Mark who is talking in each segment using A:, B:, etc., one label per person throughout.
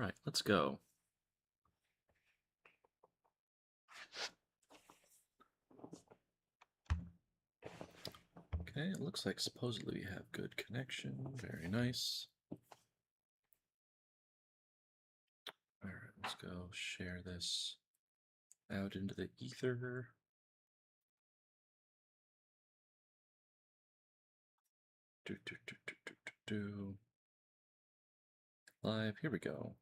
A: right, let's go. Okay, it looks like supposedly we have good connection. Very nice. All right, let's go share this out into the ether. Live, here we go.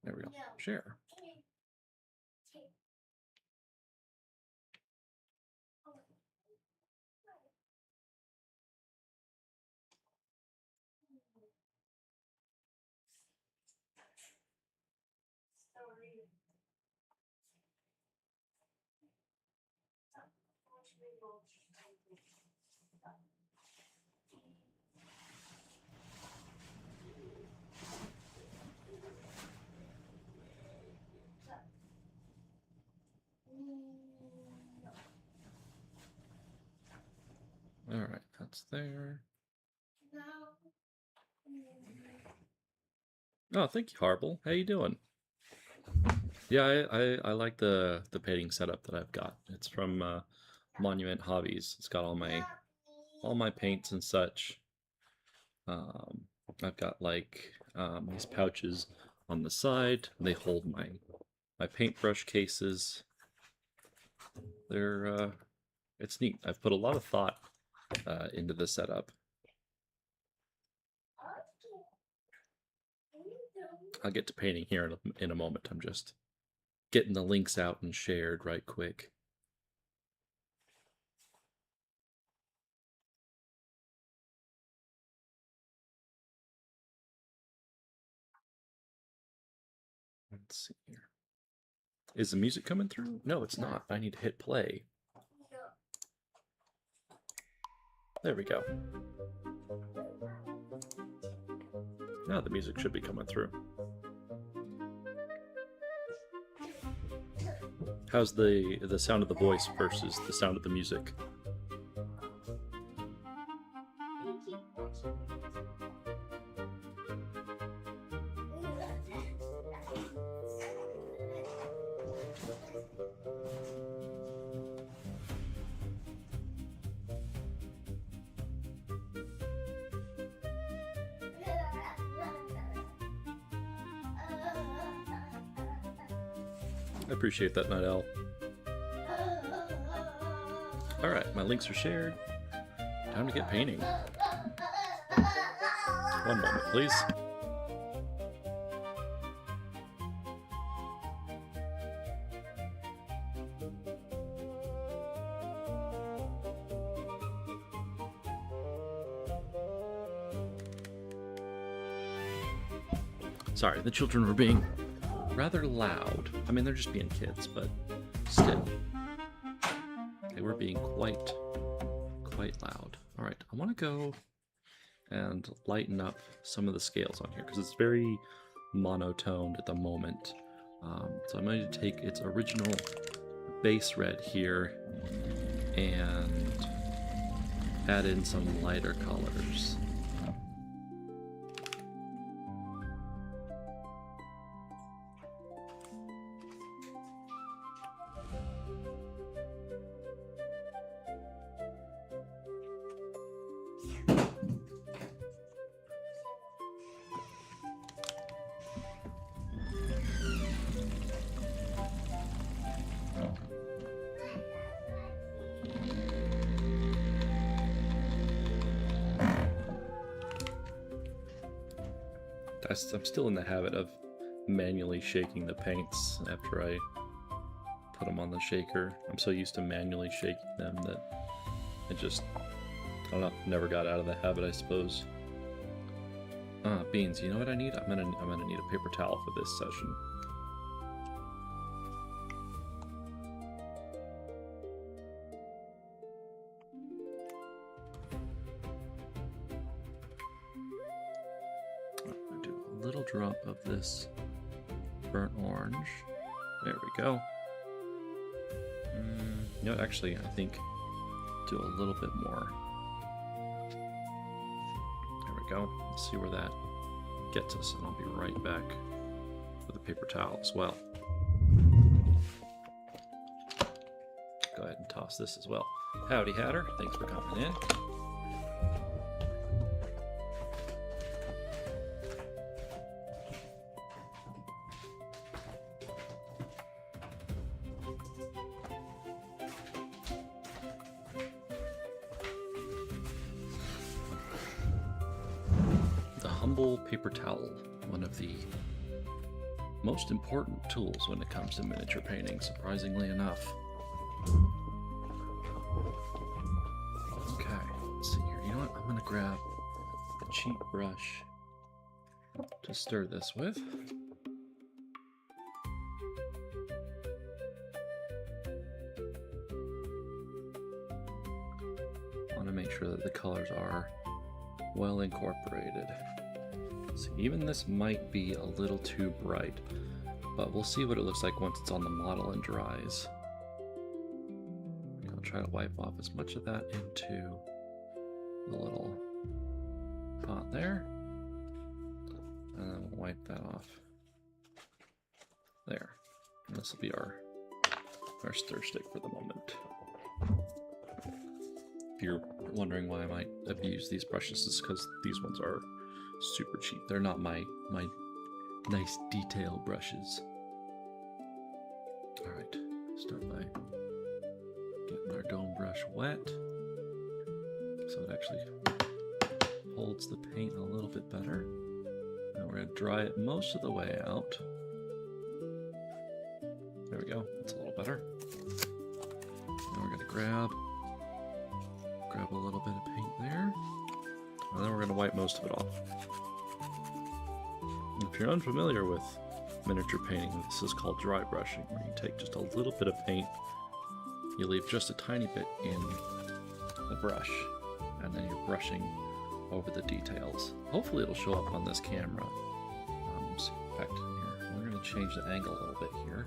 A: There we go. Share. All right, that's there. Oh, thank you, Harble. How you doing? Yeah, I like the painting setup that I've got. It's from Monument Hobbies. It's got all my paints and such. I've got like these pouches on the side. They hold my paintbrush cases. They're it's neat. I've put a lot of thought into the setup. I'll get to painting here in a moment. I'm just getting the links out and shared right quick. Let's see here. Is the music coming through? No, it's not. I need to hit play. There we go. Now the music should be coming through. How's the sound of the voice versus the sound of the music? I appreciate that, Night Owl. Alright, my links are shared. Time to get painting. One moment, please. Sorry, the children were being rather loud. I mean, they're just being kids, but still. They were being quite loud. All right, I want to go and lighten up some of the scales on here because it's very monotoned at the moment. So I'm going to take its original base red here and add in some lighter colors. I'm still in the habit of manually shaking the paints after I put them on the shaker. I'm so used to manually shaking them that I just, I don't know, never got out of the habit, I suppose. Beans, you know what I need? I'm gonna need a paper towel for this session. Drop of this burnt orange. There we go. You know, actually, I think do a little bit more. go. Let's see where that gets us, and I'll be right back with a paper towel as well. Go ahead and toss this as well. Howdy, Hatter. Thanks for coming in. The humble paper towel, one of the most important tools when it comes to miniature painting, surprisingly enough. Okay, let's see here. You know what? I'm going to grab a cheap brush to stir this with. I want to make sure that the colors are well incorporated. So even this might be a little too bright, but we'll see what it looks like once it's on the model and dries. I'll try to wipe off as much of that into the little pot there, and then we'll wipe that off there. And this will be our stir stick for the moment. If you're wondering why I might abuse these brushes, it's because these ones are super cheap. They're not my nice detail brushes. All right, start by getting our dome brush wet so it actually holds the paint a little bit better. And we're going to dry it most of the way out. There we go, that's a little better. Now we're going to grab a little bit of paint there, and then we're going to wipe most of it off. If you're unfamiliar with miniature painting, this is called dry brushing, where you take just a little bit of paint, you leave just a tiny bit in the brush, and then you're brushing over the details. Hopefully it'll show up on this camera. In fact, here, we're going to change the angle a little bit here,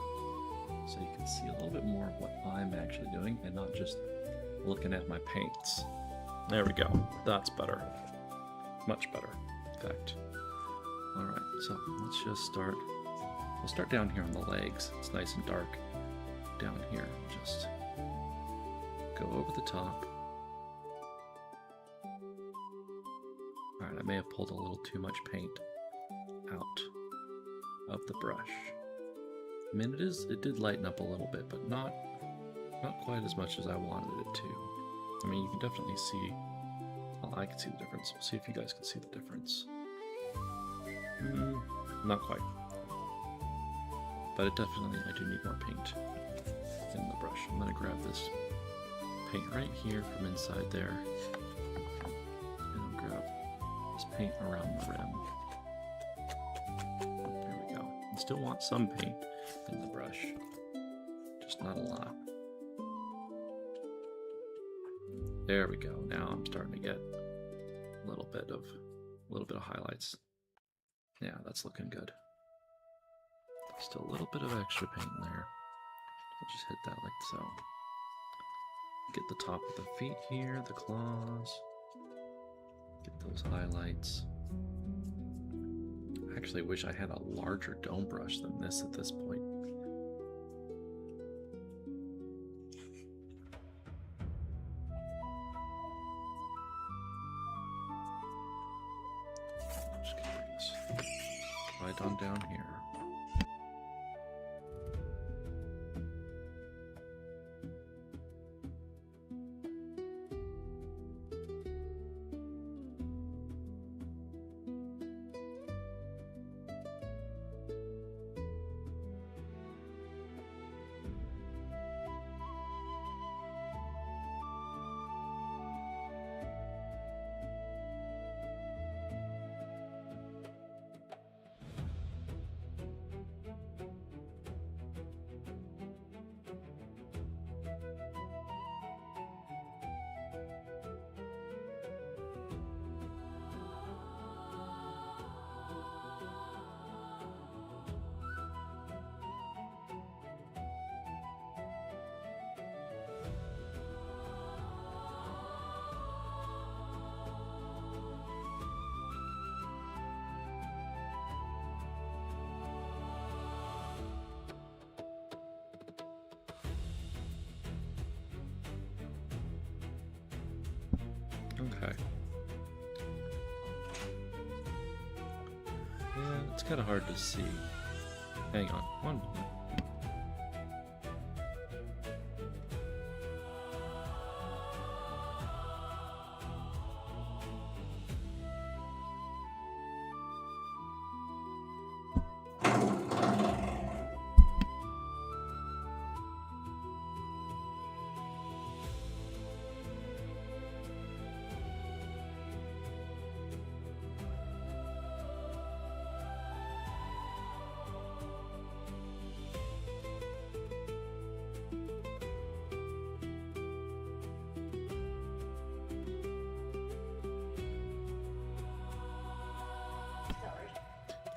A: so you can see a little bit more of what I'm actually doing, and not just looking at my paints. There we go. That's better. Much better, in fact. Alright, so let's just start. We'll start down here on the legs. It's nice and dark down here. Just go over the top. Alright, I may have pulled a little too much paint out of the brush. I mean, it did lighten up a little bit, but not quite as much as I wanted it to. I mean, you can definitely see, well, I can see the difference. We'll see if you guys can see the difference. Not quite. But I do need more paint in the brush. I'm going to grab this paint right here from inside there, and I'll grab this paint around the rim. There we go. I still want some paint in the brush, just not a lot. There we go. Now I'm starting to get a little bit of highlights. Yeah, that's looking good. Still a little bit of extra paint in there. I'll just hit that like so. Get the top of the feet here, the claws. Get those highlights. I actually wish I had a larger dome brush than this at this point. Just gonna bring this right on down here. Okay. Yeah, it's kind of hard to see. Hang on, one moment.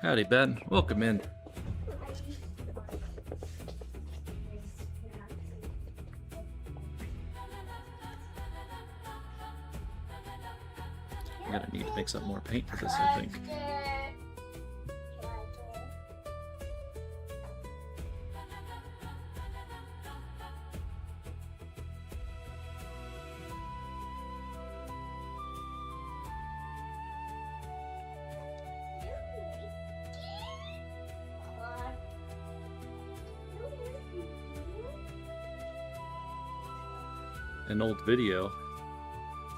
A: Howdy, Ben. Welcome in. I'm gonna need to mix up more paint for this, I think. An old video.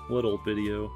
A: What old video?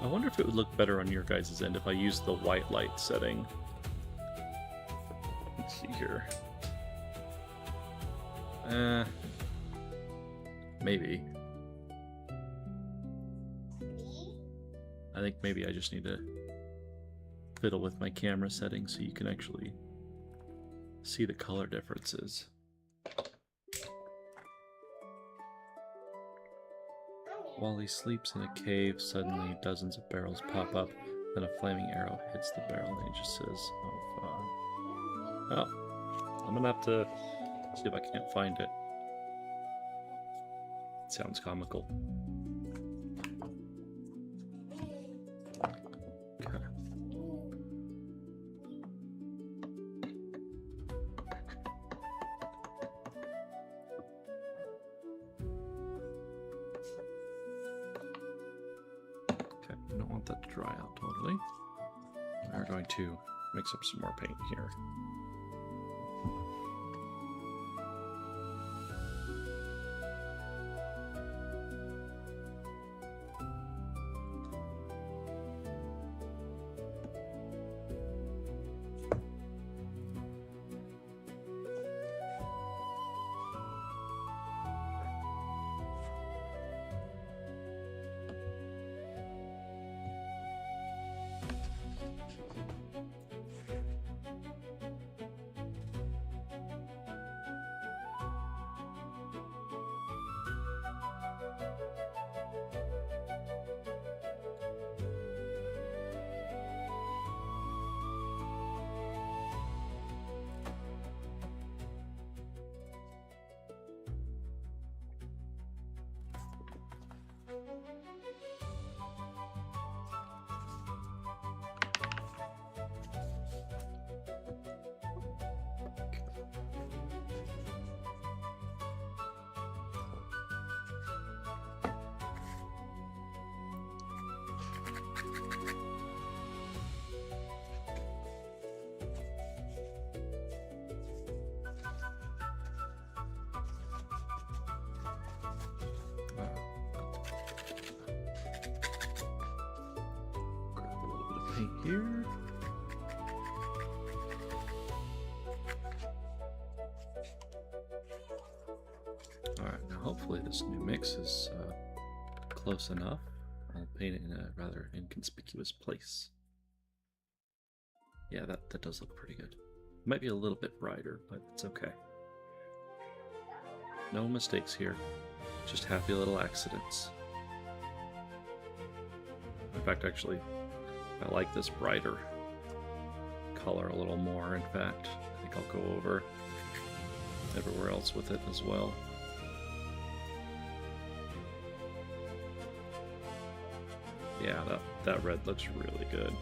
A: I wonder if it would look better on your guys' end if I use the white light setting. Let's see here. Maybe. I think maybe I just need to fiddle with my camera settings so you can actually see the color differences. While he sleeps in a cave, suddenly dozens of barrels pop up, then a flaming arrow hits the barrel, and he just says, oh, fuck. Well, I'm gonna have to see if I can't find it. It sounds comical. Okay. I don't want that to dry out totally. We're going to mix up some more paint here. Here. Alright, now hopefully this new mix is close enough. I'll paint it in a rather inconspicuous place. Yeah, that does look pretty good. Might be a little bit brighter, but it's okay. No mistakes here. Just happy little accidents. In fact, actually, I like this brighter color a little more. In fact, I think I'll go over everywhere else with it as well. Yeah, that red looks really good.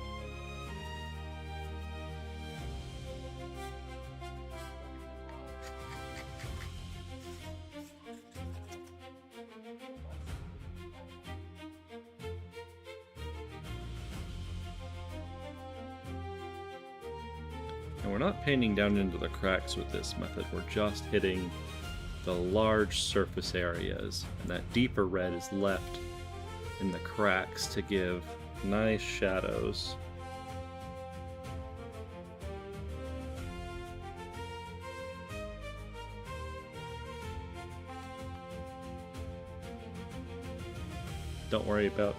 A: And we're not painting down into the cracks with this method, we're just hitting the large surface areas, and that deeper red is left in the cracks to give nice shadows. Don't worry about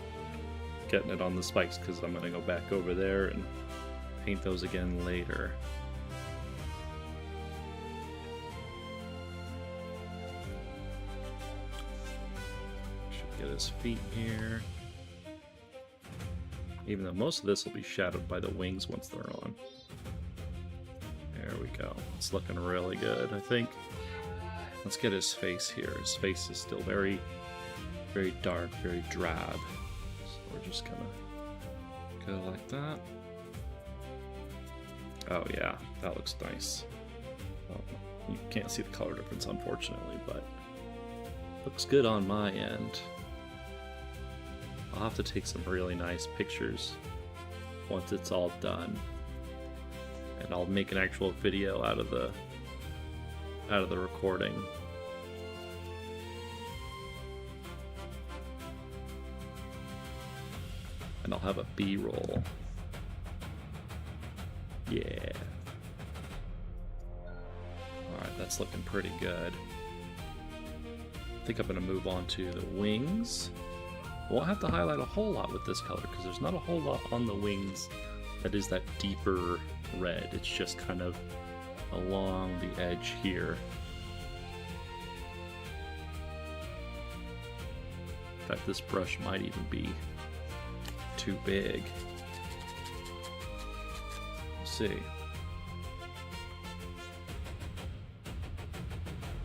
A: getting it on the spikes, because I'm going to go back over there and paint those again later. Should get his feet here. Even though most of this will be shadowed by the wings once they're on. There we go. It's looking really good, I think. Let's get his face here. His face is still very, very dark, very drab. So we're just gonna go like that. Oh yeah, that looks nice. Well, you can't see the color difference, unfortunately, but looks good on my end. I'll have to take some really nice pictures once it's all done, and I'll make an actual video out of the recording. And I'll have a B-roll. Yeah. Alright, that's looking pretty good. I think I'm going to move on to the wings. I won't have to highlight a whole lot with this color, because there's not a whole lot on the wings that is that deeper red. It's just kind of along the edge here. In fact, this brush might even be too big. Let's see.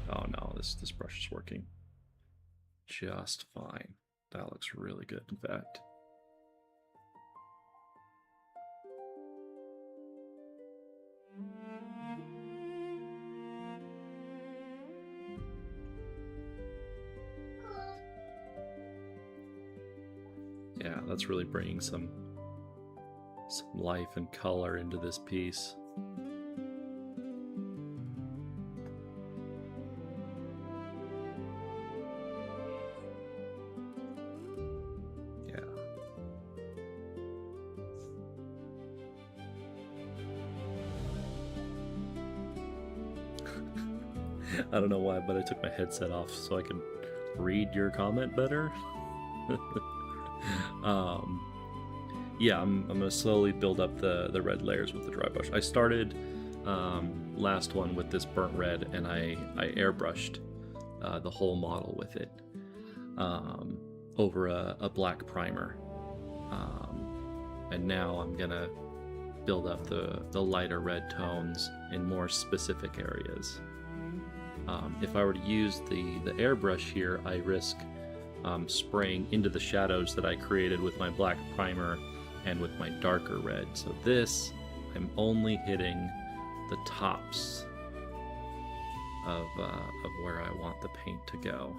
A: Oh no, this brush is working just fine. That looks really good, in fact. Yeah, that's really bringing some life and color into this piece. Yeah. I don't know why, but I took my headset off so I can read your comment better. Yeah, I'm gonna slowly build up the red layers with the dry brush. I started last one with this burnt red, and I airbrushed the whole model with it over a black primer, and now I'm gonna build up the lighter red tones in more specific areas. If I were to use the airbrush here, I risk spraying into the shadows that I created with my black primer and with my darker red. So this, I'm only hitting the tops of where I want the paint to go,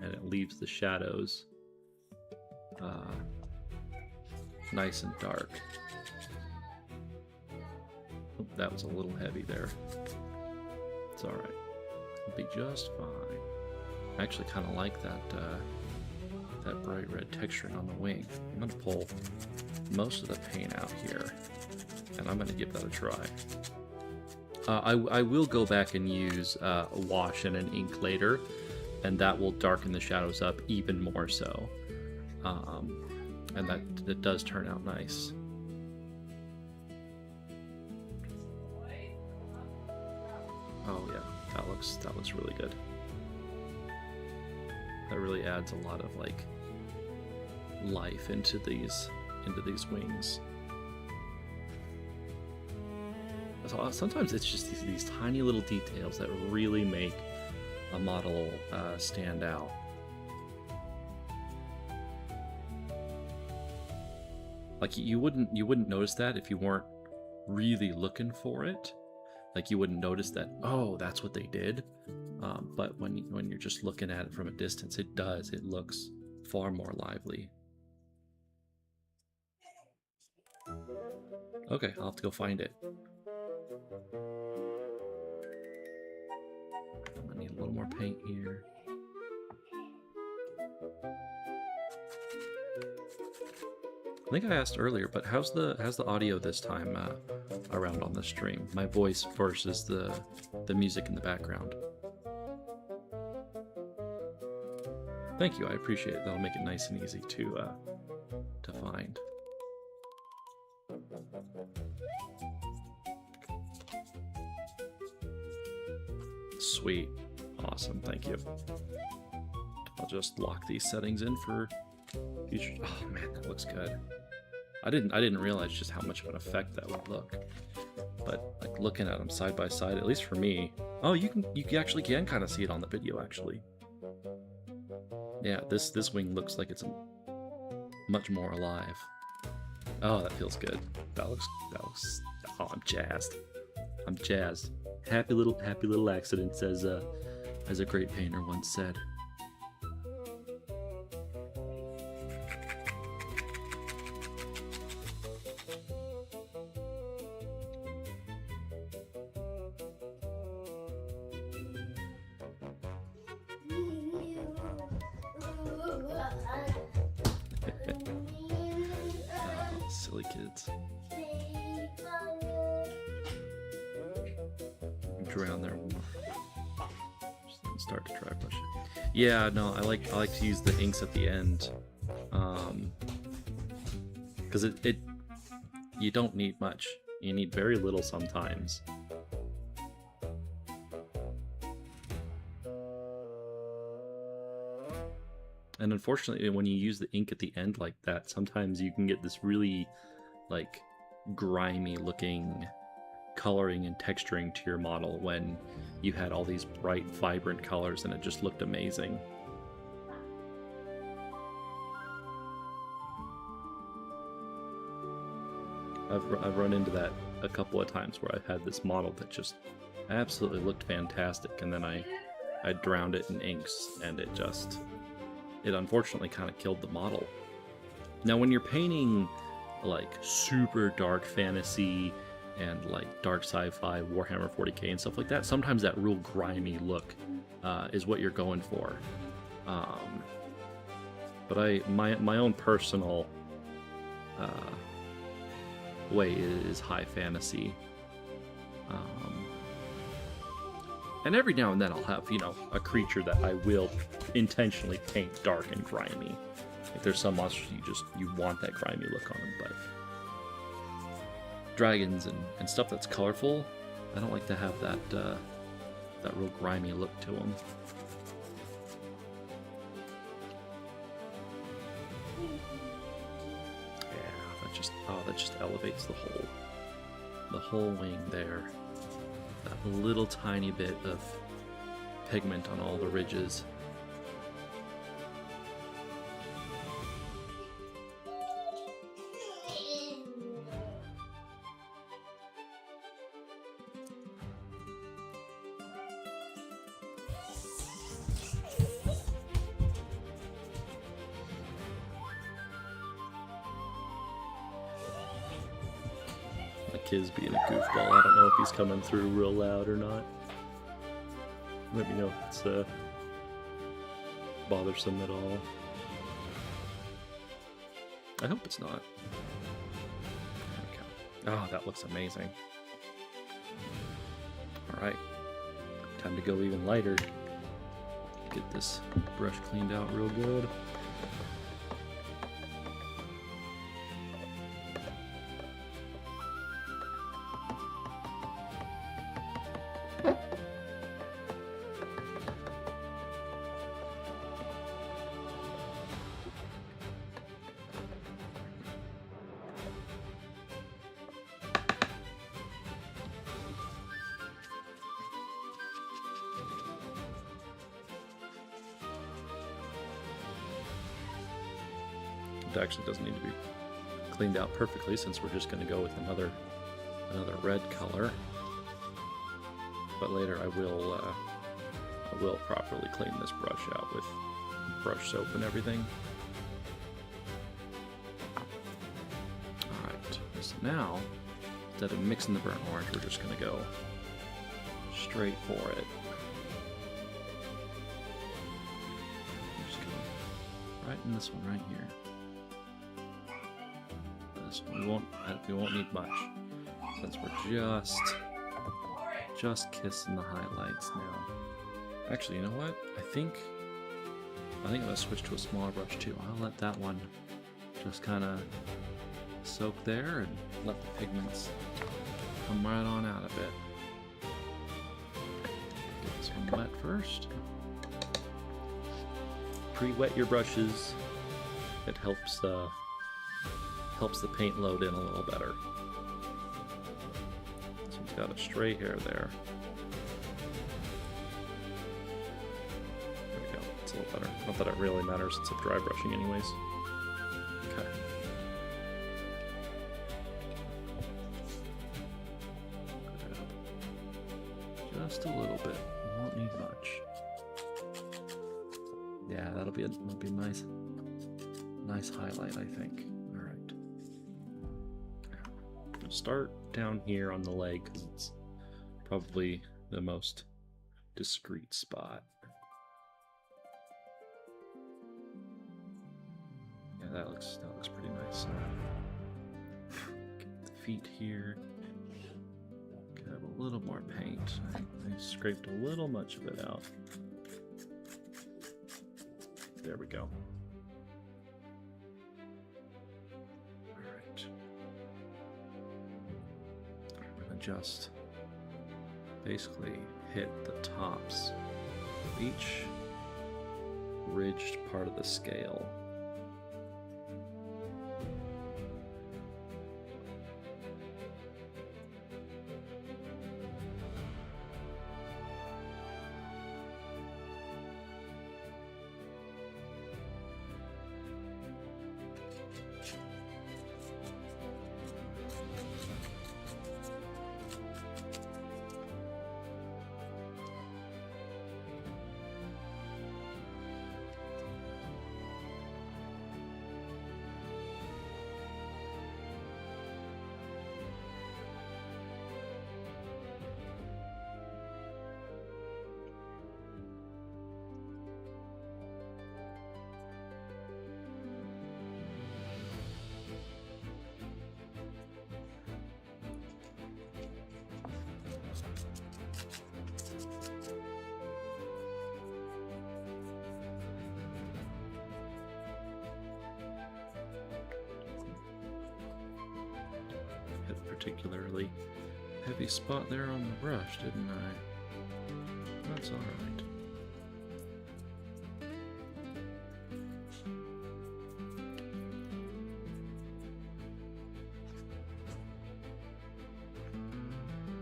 A: and it leaves the shadows nice and dark. Oh, that was a little heavy there. It's all right. It'll be just fine. I actually kind of like that bright red texturing on the wing. I'm gonna pull most of the paint out here, and I'm gonna give that a try. I will go back and use a wash and an ink later, and that will darken the shadows up even more so. And that does turn out nice. Oh yeah, that looks really good. That really adds a lot of like life into these wings. So sometimes it's just these tiny little details that really make a model stand out. Like you wouldn't notice that if you weren't really looking for it. Like you wouldn't notice that, oh, that's what they did. But when you're just looking at it from a distance, it looks far more lively. Okay, I'll have to go find it. I need a little more paint here. I think I asked earlier, but how's the audio this time around on the stream? My voice versus the music in the background. Thank you, I appreciate it. That'll make it nice and easy to find. Sweet, awesome, thank you. I'll just lock these settings in for future. Oh man, that looks good. I didn't realize just how much of an effect that would look. But like looking at them side by side, at least for me. Oh, you actually can kind of see it on the video actually. Yeah, this wing looks like it's much more alive. Oh, that feels good. That looks. Oh, I'm jazzed. I'm jazzed. Happy little accidents, as a great painter once said. Silly kids. Drown their warmth. Just start to dry brush it. Yeah, no, I like to use the inks at the end, because it you don't need much. You need very little sometimes. And unfortunately, when you use the ink at the end like that, sometimes you can get this really, like, grimy looking coloring and texturing to your model when you had all these bright, vibrant colors and it just looked amazing. I've run into that a couple of times where I've had this model that just absolutely looked fantastic, and then I drowned it in inks, and it unfortunately kind of killed the model. Now, when you're painting like super dark fantasy and like dark sci-fi, Warhammer 40k and stuff like that, sometimes that real grimy look is what you're going for. But my own personal way is high fantasy. And every now and then I'll have, a creature that I will intentionally paint dark and grimy. Like there's some monsters you want that grimy look on them, but dragons and stuff that's colorful, I don't like to have that real grimy look to them. Yeah, that just elevates the whole wing there. That little tiny bit of pigment on all the ridges. Kid's being a goofball. I don't know if he's coming through real loud or not. Let me know if it's bothersome at all. I hope it's not. Okay. Oh, that looks amazing. Alright. Time to go even lighter. Get this brush cleaned out real good. It actually doesn't need to be cleaned out perfectly since we're just going to go with another red color. But later I will properly clean this brush out with brush soap and everything. Alright, so now instead of mixing the burnt orange, we're just going to go straight for it. Just go right in this one right here. We won't need much since we're just kissing the highlights now. Actually, you know what? I think I'm gonna switch to a smaller brush too. I'll let that one just kind of soak there and let the pigments come right on out of it. Get this one wet first. Pre-wet your brushes. It helps the paint load in a little better. So it's got a stray hair there. There we go. It's a little better. Not that it really matters. It's a dry brushing anyways. Okay. Just a little bit. Won't need much. Yeah, that'll be a nice highlight, I think. Start down here on the leg because it's probably the most discreet spot. Yeah, that looks pretty nice. Get the feet here. Grab a little more paint. I scraped a little much of it out. There we go. Just basically hit the tops of each ridged part of the scale. Particularly heavy spot there on the brush, didn't I? That's alright.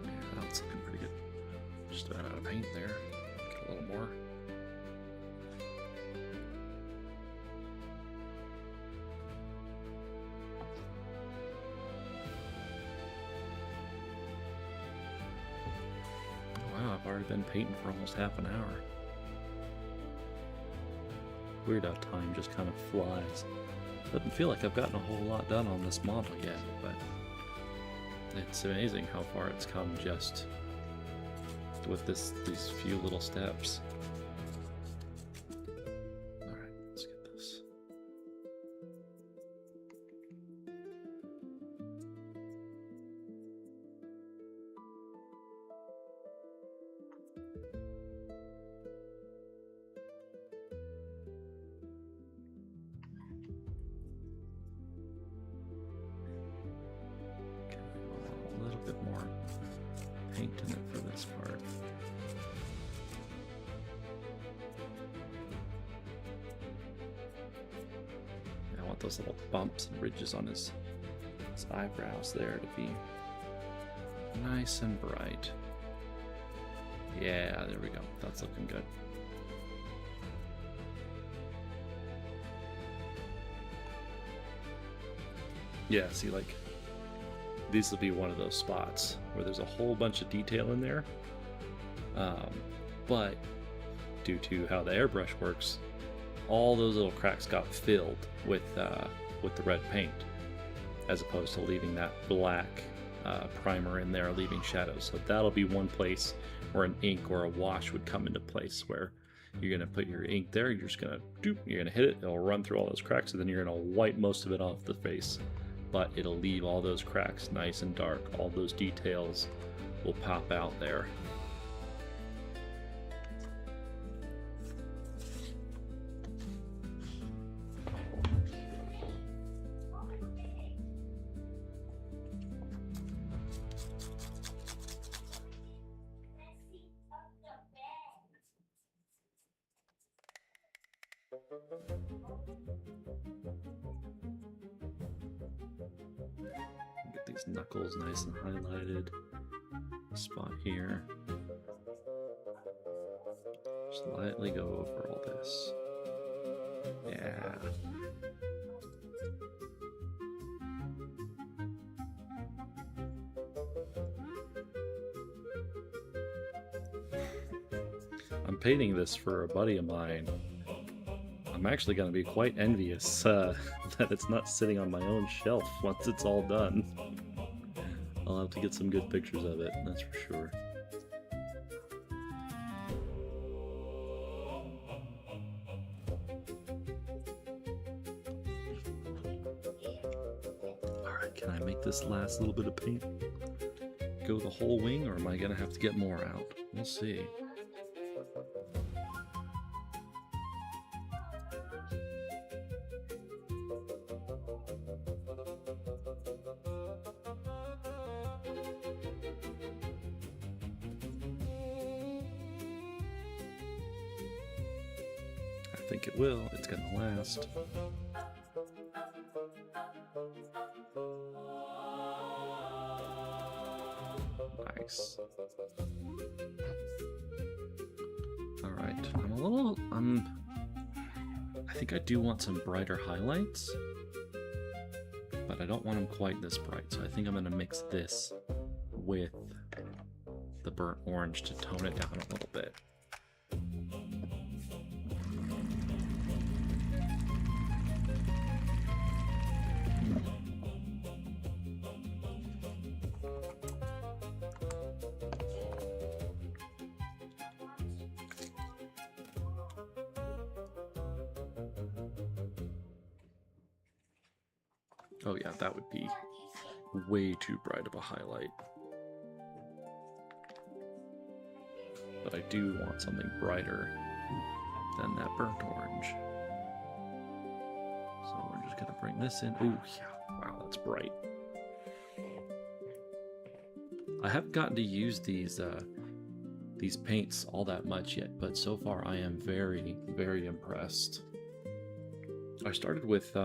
A: Yeah, that's looking pretty good. Just about out of paint there. Get a little more. I've already been painting for almost half an hour. Weird how time just kind of flies. Doesn't feel like I've gotten a whole lot done on this model yet, but it's amazing how far it's come just with these few little steps. Alright, let's get this. more paint in it for this part. I want those little bumps and ridges on his eyebrows there to be nice and bright. Yeah, there we go. That's looking good. Yeah, see, like, these will be one of those spots where there's a whole bunch of detail in there, but due to how the airbrush works, all those little cracks got filled with the red paint, as opposed to leaving that black primer in there, leaving shadows. So that'll be one place where an ink or a wash would come into place, where you're going to put your ink there, you're just going to you're going to hit it, it'll run through all those cracks, and then you're going to wipe most of it off the face. But it'll leave all those cracks nice and dark. All those details will pop out there. Get these knuckles nice and highlighted. Spot here. Just lightly go over all this. Yeah. I'm painting this for a buddy of mine. I'm actually going to be quite envious that it's not sitting on my own shelf once it's all done. I'll have to get some good pictures of it, that's for sure. Alright, can I make this last little bit of paint go the whole wing, or am I going to have to get more out? We'll see. I think it will. It's gonna last. Nice. Alright, I think I do want some brighter highlights, but I don't want them quite this bright, so I think I'm gonna mix this with the burnt orange to tone it down a little bit. Oh yeah, that would be way too bright of a highlight. But I do want something brighter than that burnt orange. So we're just gonna bring this in. Oh yeah, wow, that's bright. I haven't gotten to use these paints all that much yet, but so far I am very, very impressed. I started with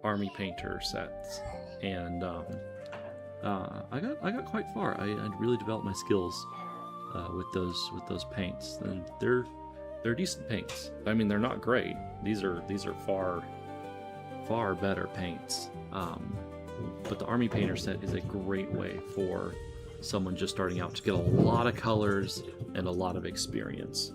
A: army painter sets, and I got quite far. I really developed my skills with those paints, and they're decent paints. I mean, they're not great. These are far better paints. But the army painter set is a great way for someone just starting out to get a lot of colors and a lot of experience.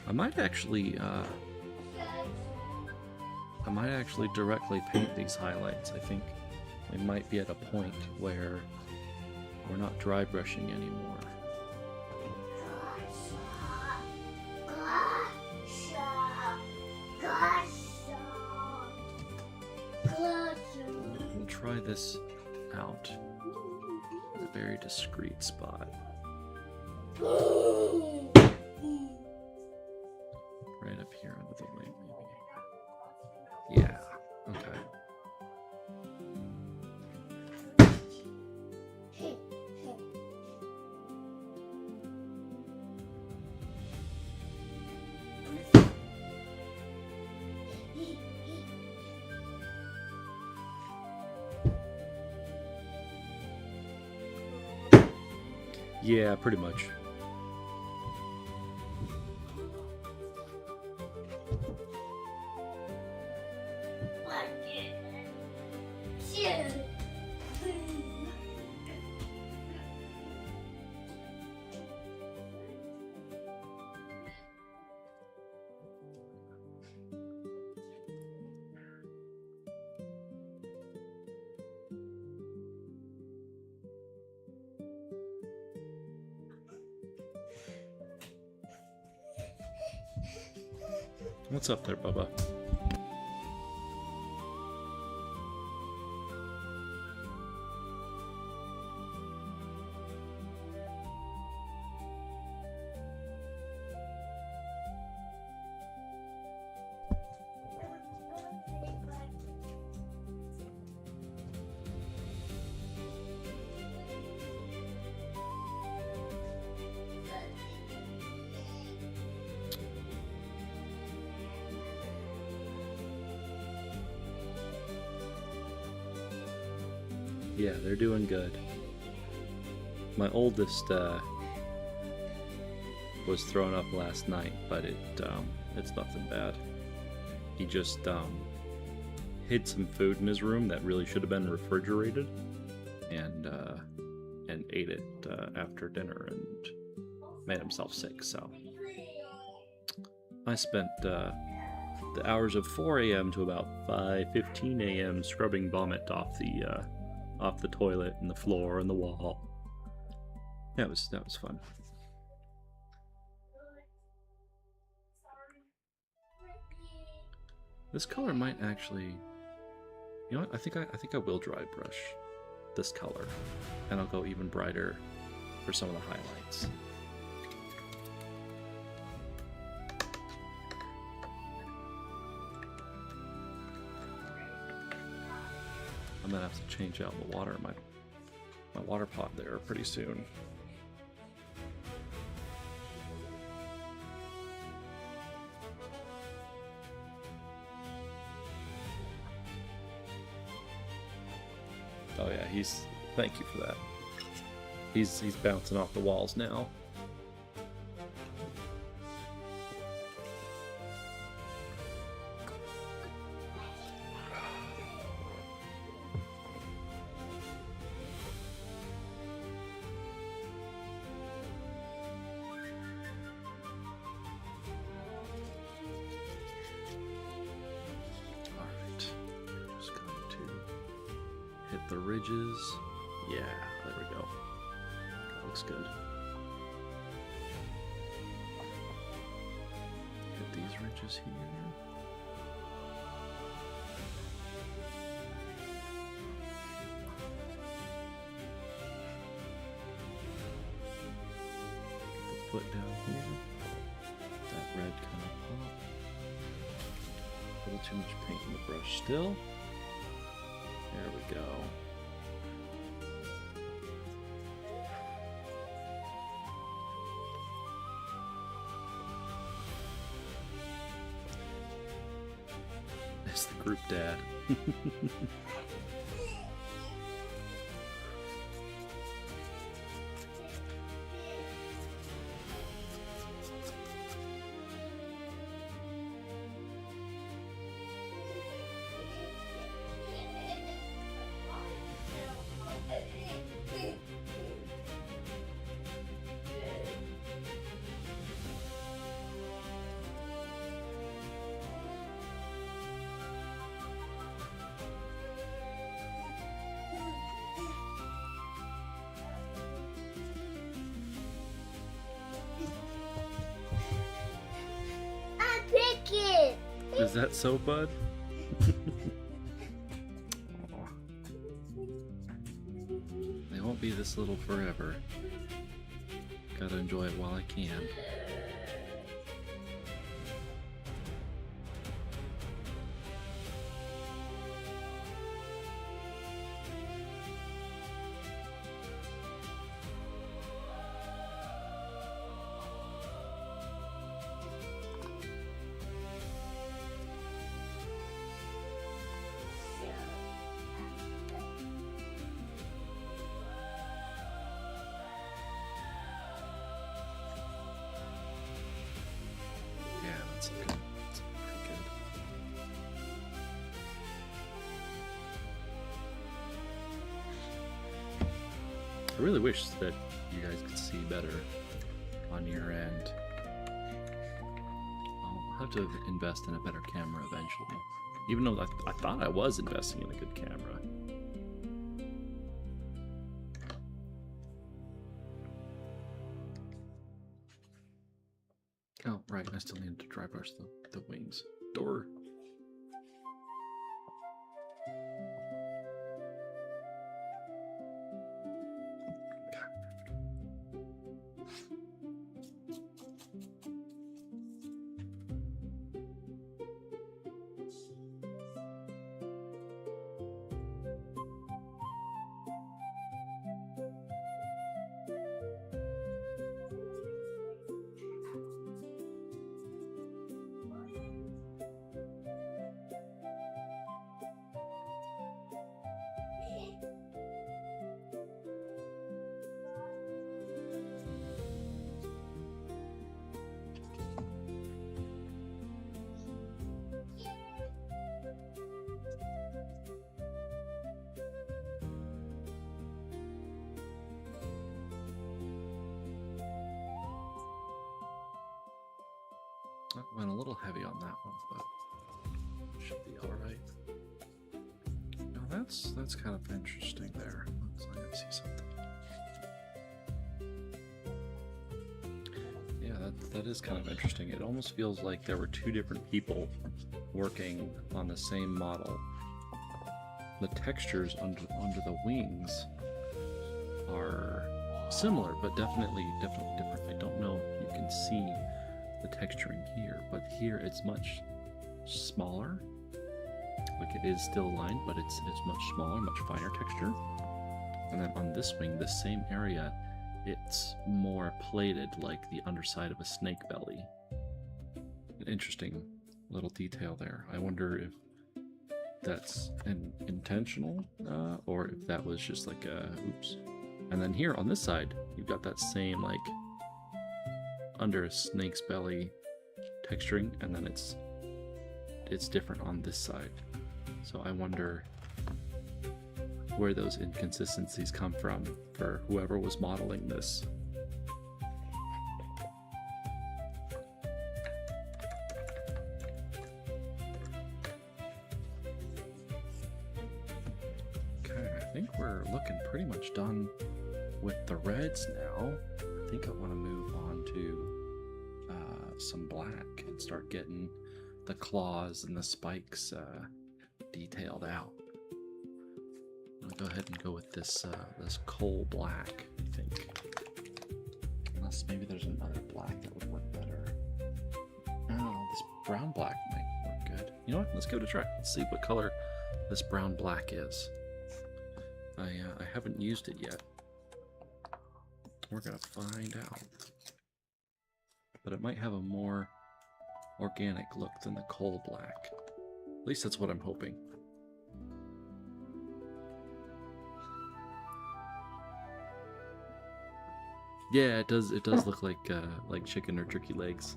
A: I might actually directly paint these highlights. I think we might be at a point where we're not dry brushing anymore. this out in a very discreet spot. Right up here under the wing, maybe. Yeah, okay. Yeah, pretty much. What's up there, Bubba? Yeah, they're doing good. My oldest was thrown up last night, but it's nothing bad. He just hid some food in his room that really should have been refrigerated, and ate it after dinner and made himself sick. So I spent the hours of 4 a.m. to about 5:15 a.m. scrubbing vomit off the toilet and the floor and the wall. That was fun. This color might actually, you know what? I think I will dry brush this color, and I'll go even brighter for some of the highlights. I'm gonna have to change out the water in my water pot there pretty soon. Oh yeah, thank you for that. He's bouncing off the walls now. The ridges, yeah, there we go. That looks good. Hit these ridges here. Get the foot down here. That red kind of pop. A little too much paint in the brush still. There we go. It's the group dad. Is that so, bud? They won't be this little forever. Gotta enjoy it while I can. I really wish that you guys could see better on your end. I'll have to invest in a better camera eventually. Even though I thought I was investing in a good camera. Oh, right, I still need to dry brush the wings. Door. Went a little heavy on that one, but should be all right. Now that's kind of interesting there. Looks like I see something. Yeah, that is kind of interesting. It almost feels like there were two different people working on the same model. The textures under the wings are similar, but definitely different. I don't know if you can see the texturing here, but here it's much smaller. Like it is still lined, but it's much smaller, much finer texture. And then on this wing, the same area, it's more plated, like the underside of a snake belly. An interesting little detail there. I wonder if that's intentional, or if that was just like a oops. And then here on this side, you've got that same like under a snake's belly texturing, and then it's different on this side. So I wonder where those inconsistencies come from for whoever was modeling this. Okay, I think we're looking pretty much done with the reds now. I think I want to move on to some black and start getting the claws and the spikes detailed out. I'll go ahead and go with this this coal black, I think. Unless maybe there's another black that would work better. Oh, this brown black might work good. You know what? Let's give it a try. Let's see what color this brown black is. I haven't used it yet. We're gonna find out. But it might have a more organic look than the coal black. At least that's what I'm hoping. Yeah, it does look like chicken or turkey legs.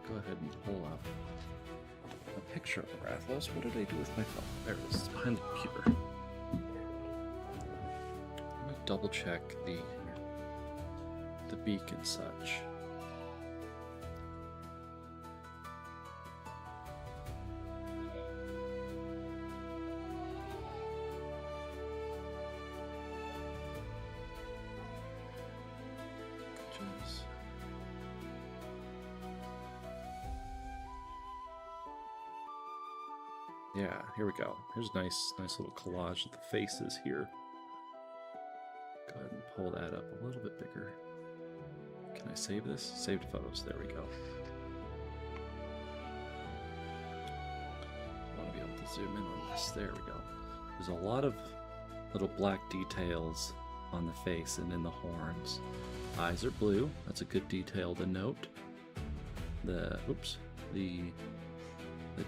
A: Go ahead and pull up picture of the Rathalos. What did I do with my phone? There it is. It's behind the computer. I'm gonna double check the beak and such. Yeah, here we go. Here's a nice little collage of the faces here. Go ahead and pull that up a little bit bigger. Can I save this? Saved photos. There we go. I want to be able to zoom in on this. There we go. There's a lot of little black details on the face and in the horns. Eyes are blue. That's a good detail to note. The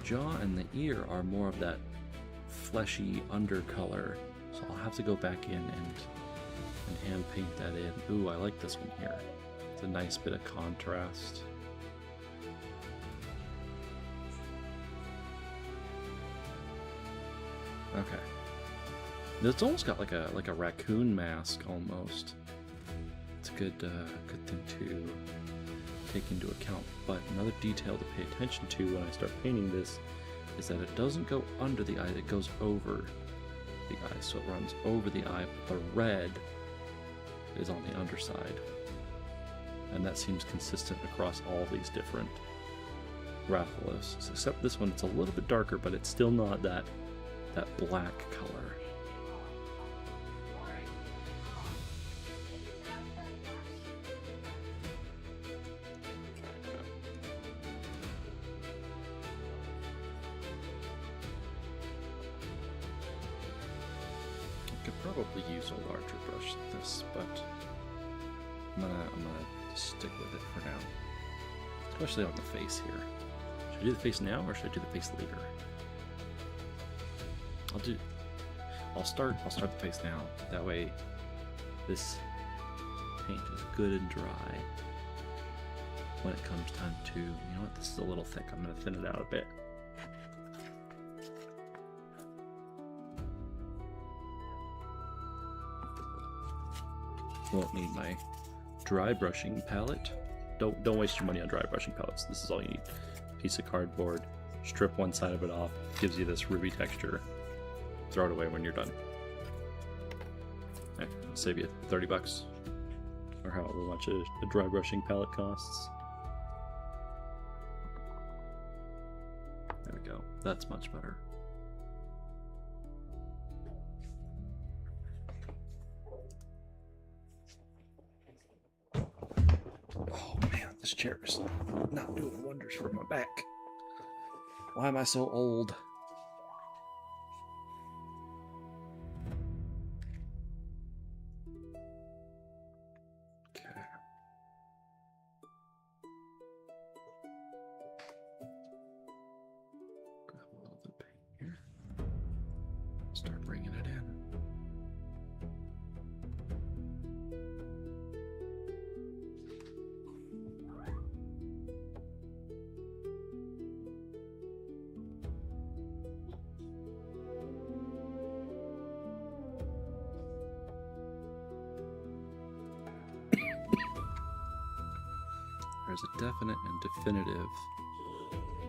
A: jaw and the ear are more of that fleshy undercolor, so I'll have to go back in and hand paint that in. Ooh, I like this one here. It's a nice bit of contrast. Okay. It's almost got like a raccoon mask almost. It's a good thing to take into account. But another detail to pay attention to when I start painting this is that it doesn't go under the eye, it goes over the eye. So it runs over the eye, but the red is on the underside. And that seems consistent across all these different Rathalos. Except this one, it's a little bit darker, but it's still not that black color. Probably use a larger brush than this, but I'm gonna stick with it for now. Especially on the face here. Should I do the face now or should I do the face later? I'll start the face now. That way this paint is good and dry. When it comes time to, you know what, this is a little thick. I'm gonna thin it out a bit. Won't need my dry brushing palette. Don't waste your money on dry brushing palettes. This is all you need. Piece of cardboard, strip one side of it off, gives you this ruby texture. Throw it away when you're done. Okay, save you 30 bucks. Or however much a dry brushing palette costs. There we go. That's much better. Oh man, this chair is not doing wonders for my back. Why am I so old? Okay. Grab a little bit of paint here. Start bringing it in. There's a definite and definitive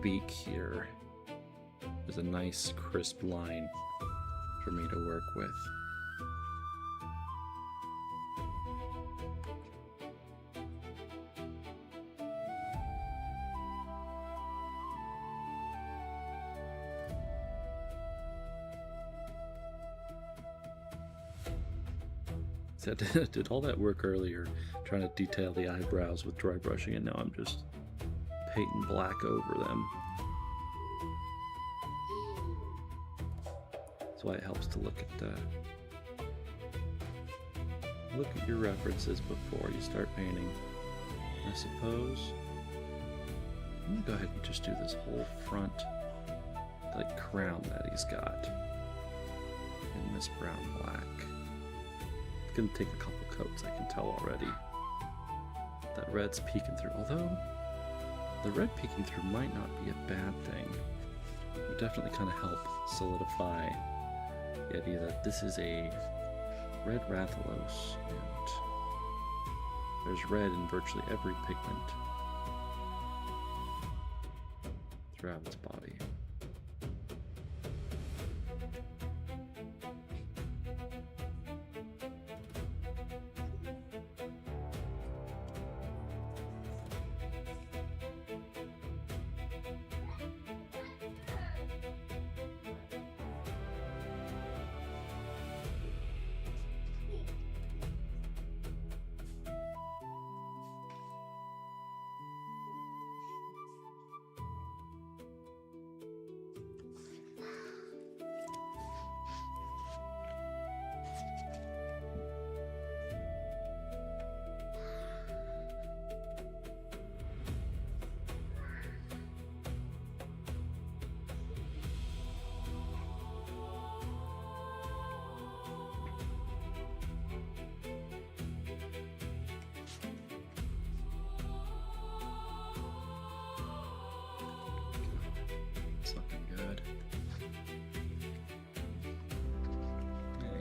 A: beak here. There's a nice crisp line for me to work with. I did all that work earlier trying to detail the eyebrows with dry brushing, and now I'm just painting black over them. That's why it helps to look at your references before you start painting. I suppose I'm gonna go ahead and just do this whole front like crown that he's got in this brown black. Gonna take a couple coats, I can tell already. That red's peeking through, although the red peeking through might not be a bad thing. would definitely kind of help solidify the idea that this is a red Rathalos, and there's red in virtually every pigment throughout its body.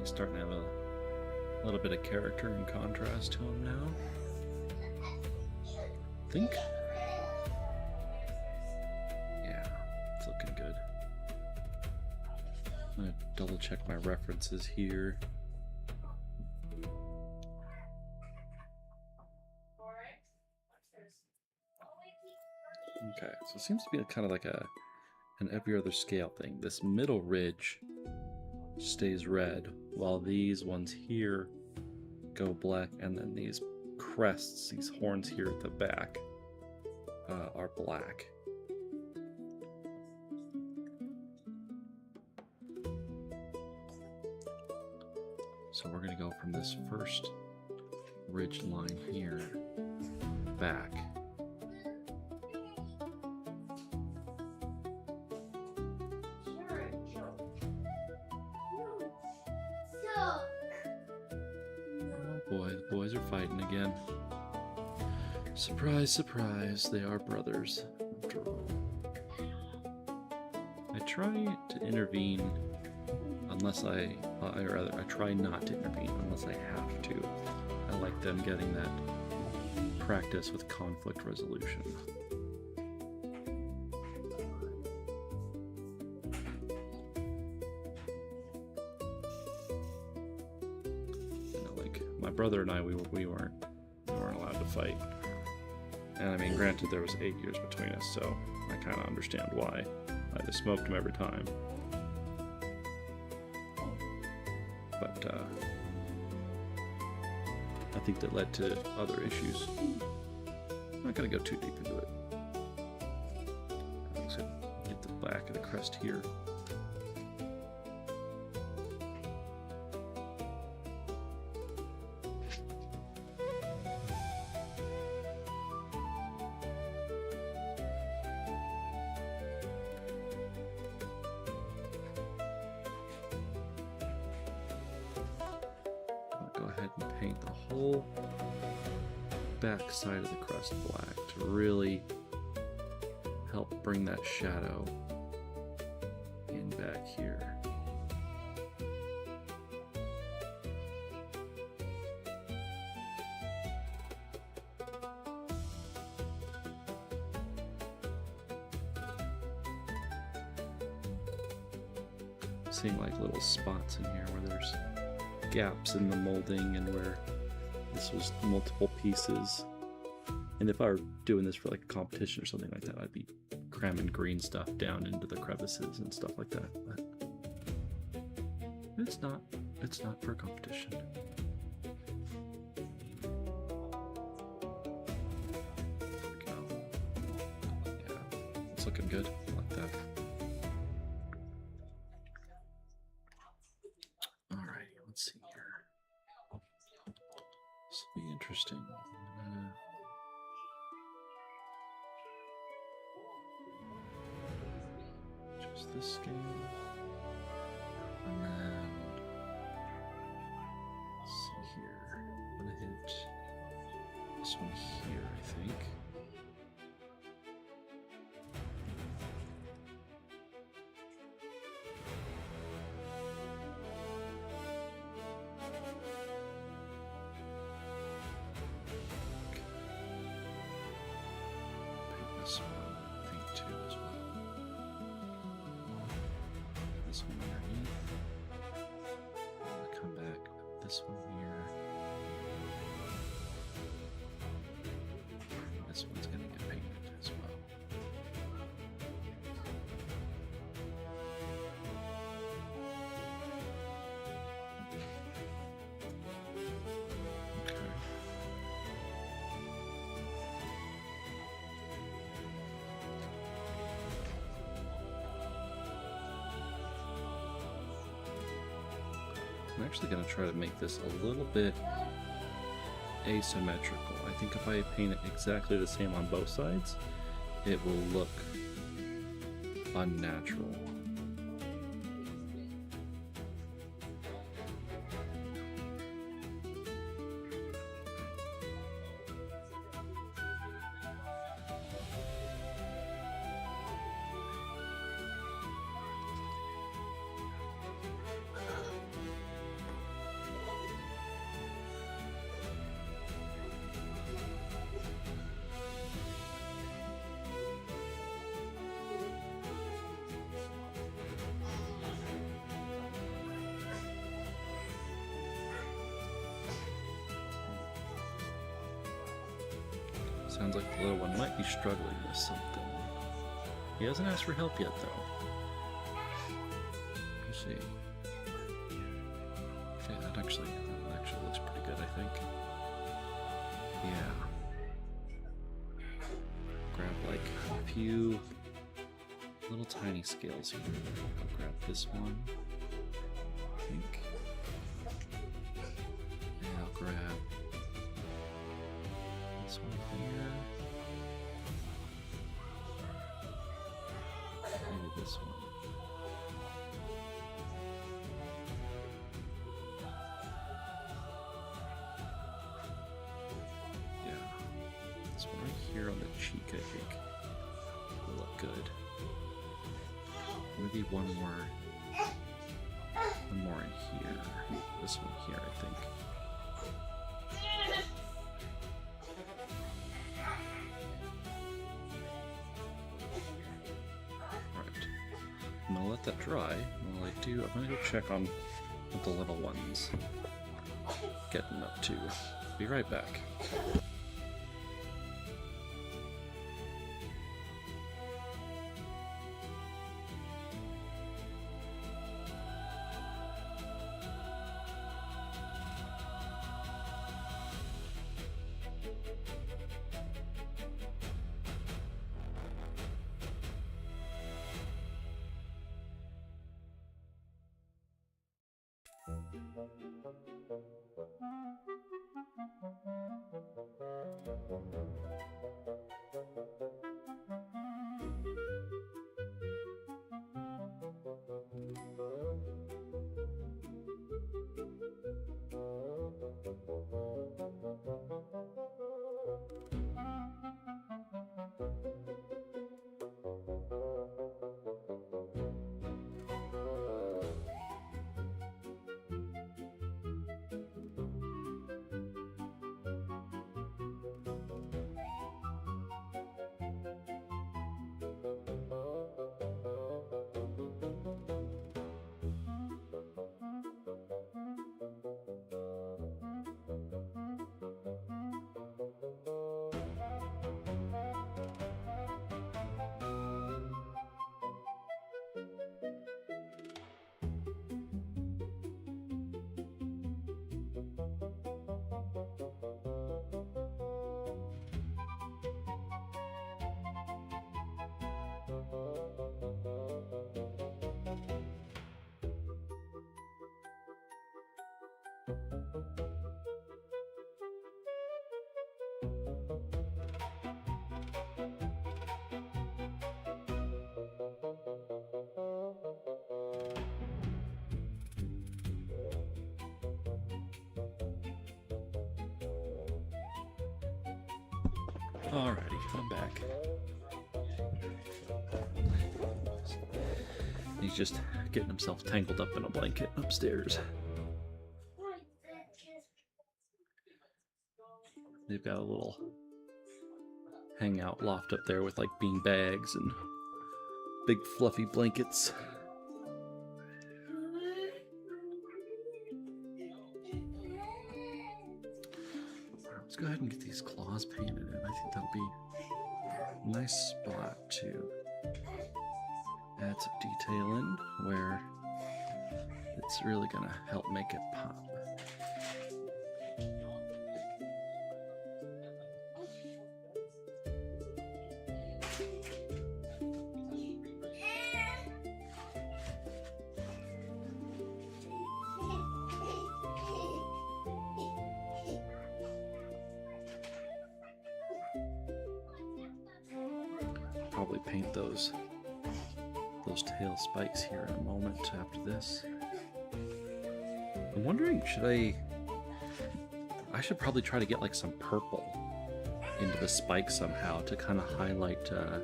A: Starting to have a little bit of character and contrast to him now. I think. Yeah, it's looking good. I'm gonna double check my references here. Okay, so it seems to be kind of like an every other scale thing. This middle ridge stays red, while these ones here go black, and then these crests, these horns here at the back, are black. So we're going to go from this first ridge line here back. Boys are fighting again. Surprise, surprise, they are brothers after all. I try to intervene unless I try not to intervene unless I have to. I like them getting that practice with conflict resolution. My brother and I, we weren't allowed to fight, and I mean, granted, there was 8 years between us, so I kind of understand why. I just smoked him every time, but I think that led to other issues. I'm not gonna go too deep into it. I'm just gonna get the back of the crest here. And paint the whole back side of the crest black to really help bring that shadow in back here. Seeing like little spots in here where there's gaps in the molding and where this was multiple pieces. And if I were doing this for like a competition or something like that, I'd be cramming green stuff down into the crevices and stuff like that. But it's not for a competition. There we go. Yeah, it's looking good. I like that. Let's see here. This will be interesting. Just this scale. And then let's see here. I'm gonna hit this one here, I think. I'm actually going to try to make this a little bit asymmetrical. I think if I paint it exactly the same on both sides, it will look unnatural. Sounds like the little one might be struggling with something. He hasn't asked for help yet, though. Let's see. Okay, that actually looks pretty good, I think. Yeah. Grab like a few little tiny scales here. I'll grab this one, I think. And I'll grab this one here. Maybe this one. Yeah. This one right here on the cheek, I think, will look good. Maybe one more in here. This one here, I think. I'm gonna let that dry. While I do, I'm gonna go check on what the little one's getting up to. Be right back. Alrighty, I'm back. He's just getting himself tangled up in a blanket upstairs. They've got a little hangout loft up there with like bean bags and big fluffy blankets. Let's go ahead and get these claws painted in. I think that'll be a nice spot to add some detail in where it's really gonna help make it pop. probably paint those tail spikes here in a moment after this. I'm wondering, I should probably try to get like some purple into the spike somehow to kind of highlight the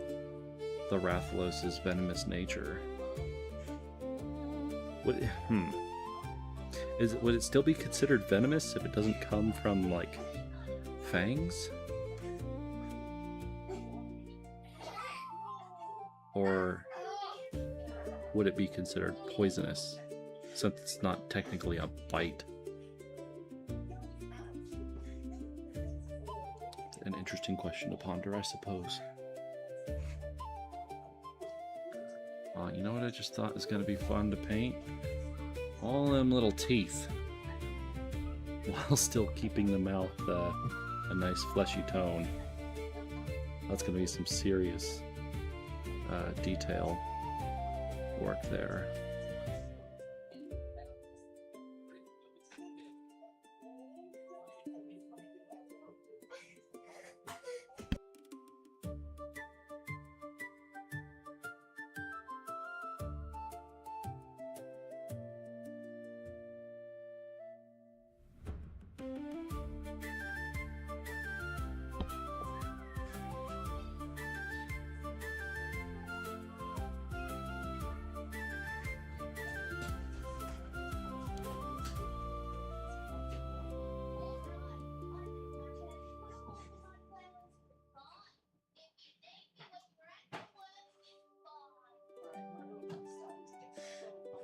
A: Rathalos' venomous nature. Would it still be considered venomous if it doesn't come from like fangs? Or would it be considered poisonous since it's not technically a bite? An interesting question to ponder, I suppose. You know what I just thought is going to be fun to paint? All them little teeth, while still keeping the mouth a nice fleshy tone. That's going to be some serious detail work there.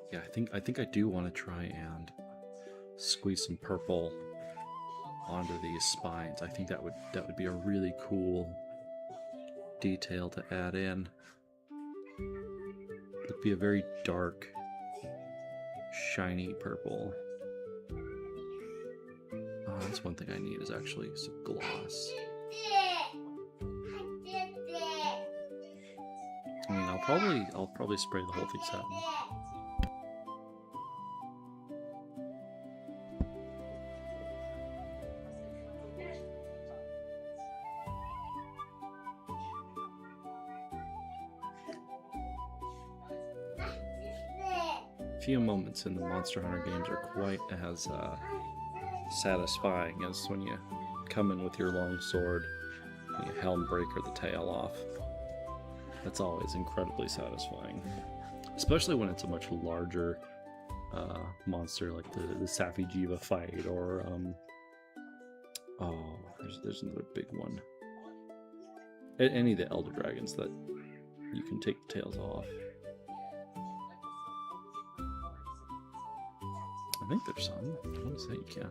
A: Yeah, I think I do want to try and squeeze some purple onto these spines. I think that would be a really cool detail to add in. It'd be a very dark, shiny purple. Oh, that's one thing I need is actually some gloss. I mean, I'll probably spray the whole thing satin. Few moments in the Monster Hunter games are quite as satisfying as when you come in with your long sword and you helm breaker the tail off. That's always incredibly satisfying, especially when it's a much larger monster like the Safi Jiva fight, or oh, there's another big one. Any of the Elder Dragons that you can take the tails off. I think there's some. I want to say you can.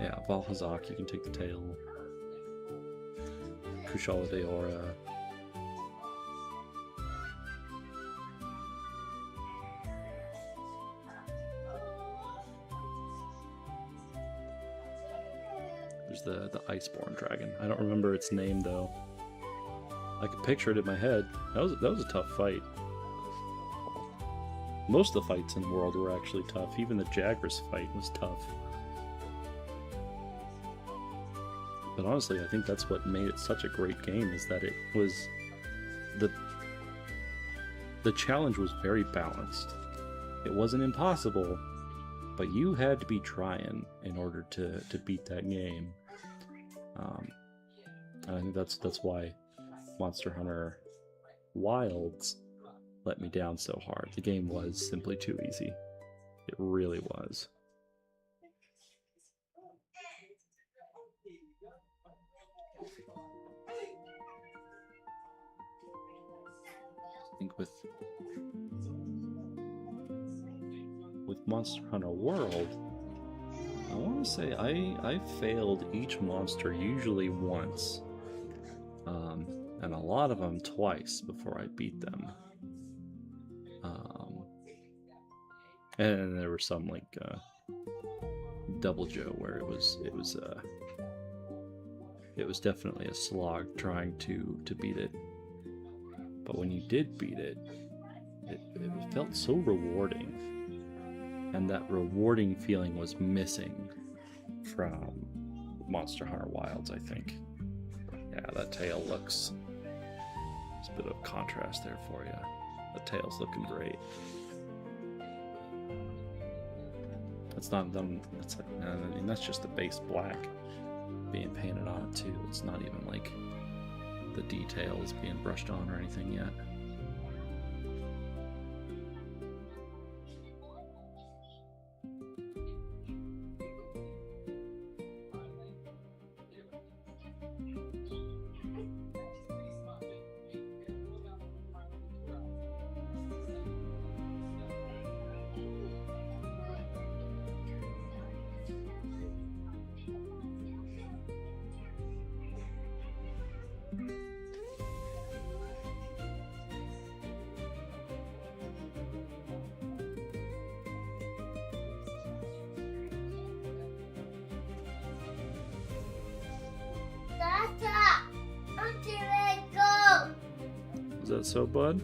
A: Yeah, Valhazak, you can take the tail. Kushala Daora. There's the Iceborne dragon. I don't remember its name though. I could picture it in my head. That was a tough fight. Most of the fights in the world were actually tough. Even the Jagras fight was tough. But honestly, I think that's what made it such a great game, is that it was... The challenge was very balanced. It wasn't impossible, but you had to be trying in order to beat that game. And I think that's why Monster Hunter Wilds let me down so hard. The game was simply too easy. It really was. I think with Monster Hunter World, I want to say I failed each monster usually once, and a lot of them twice before I beat them. And there were some like Double Joe where it was definitely a slog trying to beat it. But when you did beat it, it felt so rewarding, and that rewarding feeling was missing from Monster Hunter Wilds, I think. Yeah, that tail looks It's a bit of contrast there for you. The tail's looking great. That's not them. That's like, I mean, that's just the base black being painted on it too. It's not even like the details being brushed on or anything yet. Is that so, bud?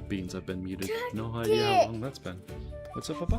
A: Beans, I've been muted. No idea how long that's been. What's up, Papa?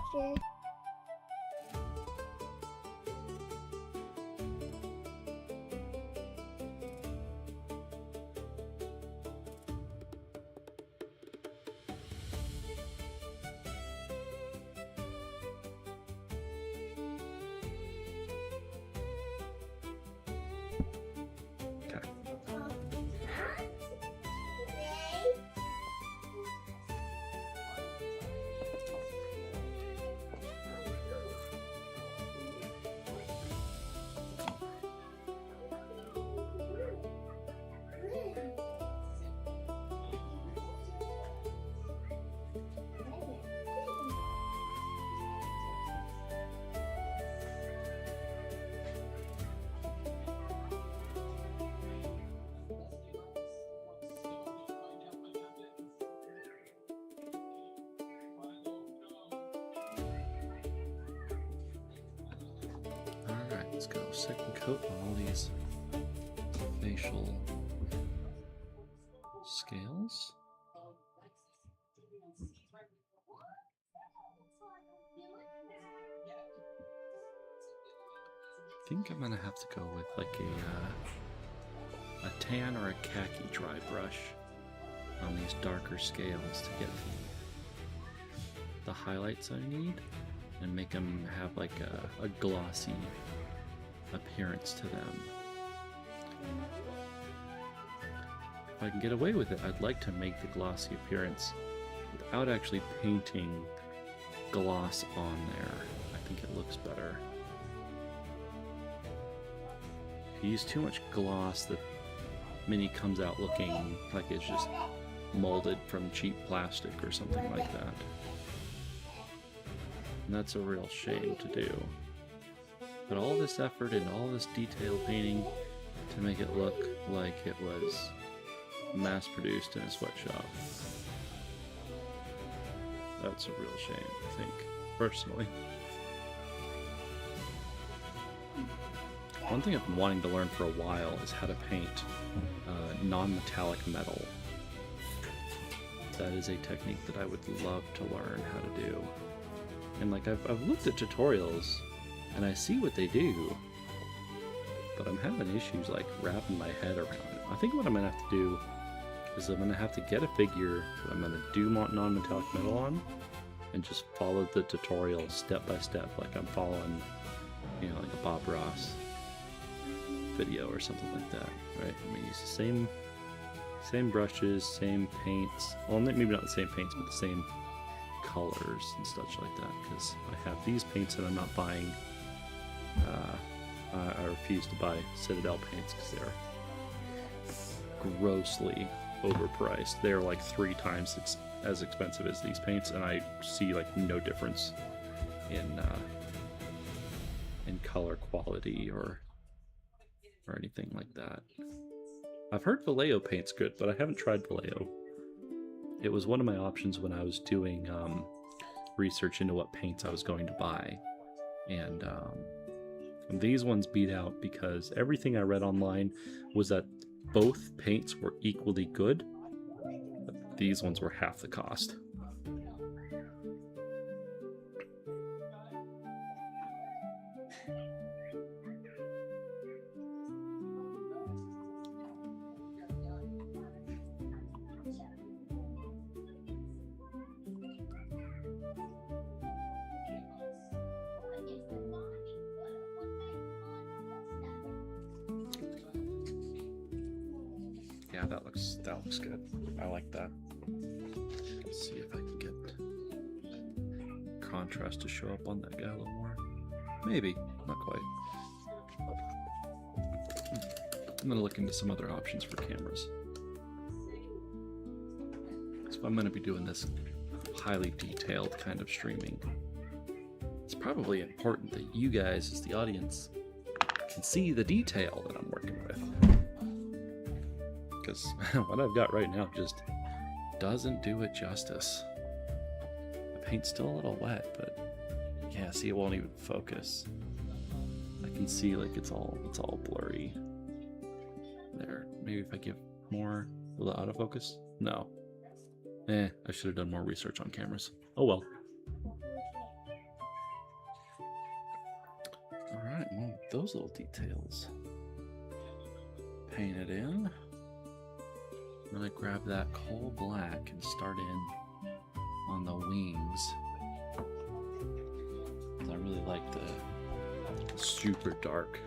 A: Let's go second coat on all these facial scales. I think I'm gonna have to go with like a tan or a khaki dry brush on these darker scales to get the highlights I need and make them have like a glossy appearance to them. If I can get away with it, I'd like to make the glossy appearance without actually painting gloss on there. I think it looks better. If you use too much gloss, the mini comes out looking like it's just molded from cheap plastic or something like that. And that's a real shame to do. But all this effort and all this detail painting to make it look like it was mass-produced in a sweatshop. That's a real shame, I think, personally. One thing I've been wanting to learn for a while is how to paint non-metallic metal. That is a technique that I would love to learn how to do. And like I've looked at tutorials and I see what they do, but I'm having issues like wrapping my head around it. I think what I'm gonna have to do is I'm gonna have to get a figure that I'm gonna do non-metallic metal on and just follow the tutorial step by step, like I'm following, you know, like a Bob Ross video or something like that, right? I'm gonna use the same brushes, same paints. Well, maybe not the same paints, but the same colors and such like that, because I have these paints that I'm not buying. I refuse to buy Citadel paints because they're grossly overpriced. They're like 3 times as expensive as these paints, and I see like no difference in color quality or anything like that. I've heard Vallejo paint's good, but I haven't tried Vallejo. It was one of my options when I was doing research into what paints I was going to buy, and these ones beat out because everything I read online was that both paints were equally good, but these ones were half the cost. Yeah, that looks good. I like that. Let's see if I can get contrast to show up on that guy a little more. Maybe, not quite. I'm gonna look into some other options for cameras. So if I'm gonna be doing this highly detailed kind of streaming, it's probably important that you guys, as the audience, can see the detail that I'm working with. Because what I've got right now just doesn't do it justice. The paint's still a little wet, but yeah, see, it won't even focus. I can see like it's all blurry. There, maybe if I give more, will it autofocus? No. I should have done more research on cameras. Oh well. All right, well, those little details painted in. I'm gonna grab that coal black and start in on the wings. I really like the super dark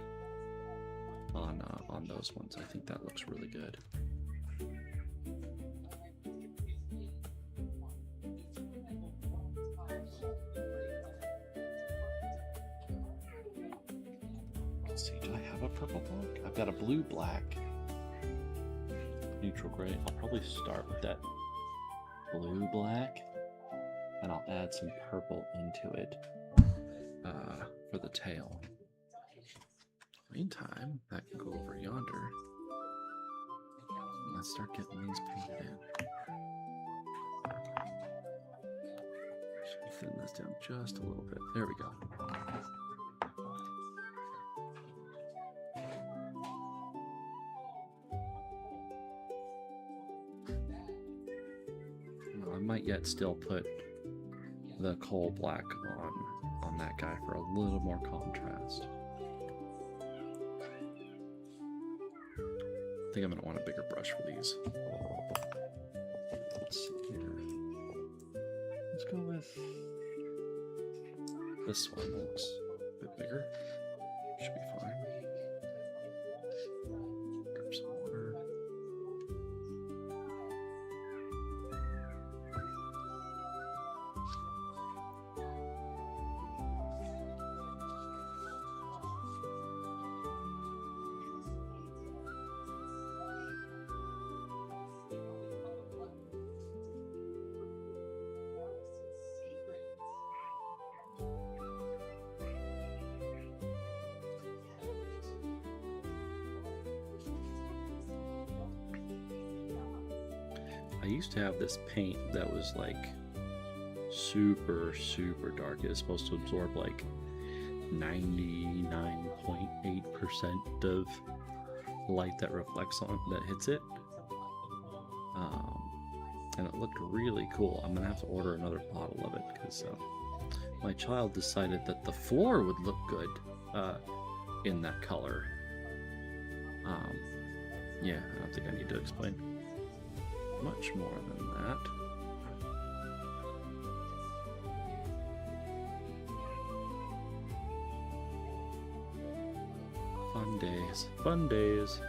A: on those ones. I think that looks really good. Let's see, do I have a purple black? I've got a blue black. Neutral gray. I'll probably start with that blue black, and I'll add some purple into it for the tail. Meantime, that can go over yonder. Let's start getting these painted in. Should thin this down just a little bit. There we go. I might yet still put the coal black on that guy for a little more contrast. I think I'm going to want a bigger brush for these. Let's see here. Let's go with this one. That looks a bit bigger. Should be fine. Grab some water. I used to have this paint that was like super, super dark. It's supposed to absorb like 99.8% of light that reflects on that hits it. And it looked really cool. I'm gonna have to order another bottle of it because my child decided that the floor would look good in that color. Yeah, I don't think I need to explain much more than that. Fun days, fun days.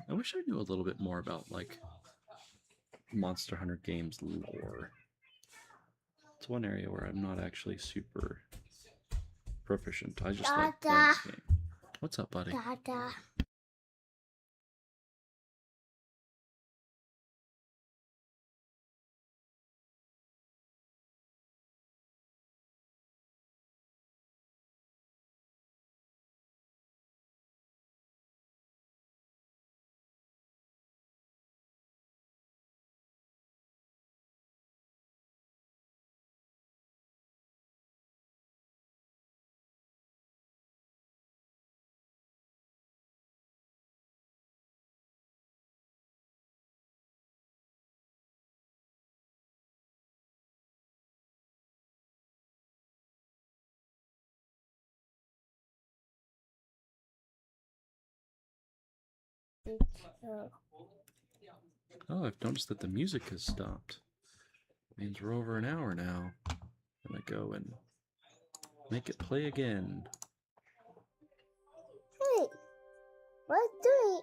A: I wish I knew a little bit more about like Monster Hunter games lore. It's one area where I'm not actually super proficient. I just like playing the game. What's up, buddy?
B: Dada.
A: Oh, I've noticed that the music has stopped. Means we're over an hour now. I'm gonna go and make it play again.
B: Hey, what's doing?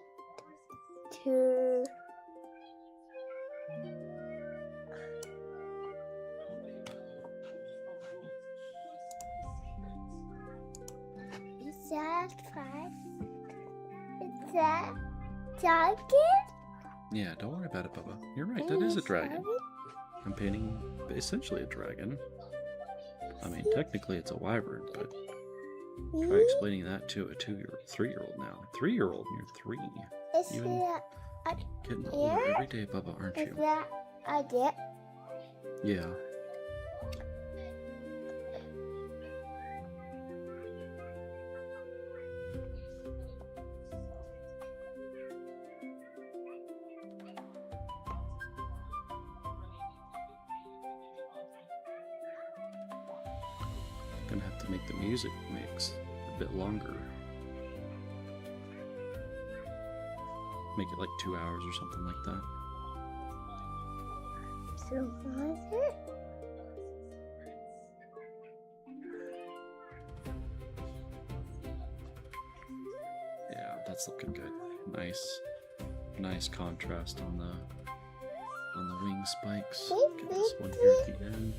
B: Two. Is that fast? Is that dragon?
A: Yeah, don't worry about it, Bubba. You're right, that is a dragon. I'm painting essentially a dragon. I mean, technically it's a wyvern, but try explaining that to a 3-year-old now. 3-year-old and you're 3.
B: Is
A: Even
B: that
A: getting older every day, Bubba, aren't
B: is
A: you?
B: that a dip?
A: Yeah. Gonna have to make the music mix a bit longer. Make it like 2 hours or something like that.
B: So was it?
A: Yeah, that's looking good. Nice contrast on the wing spikes. Get this one here at the end.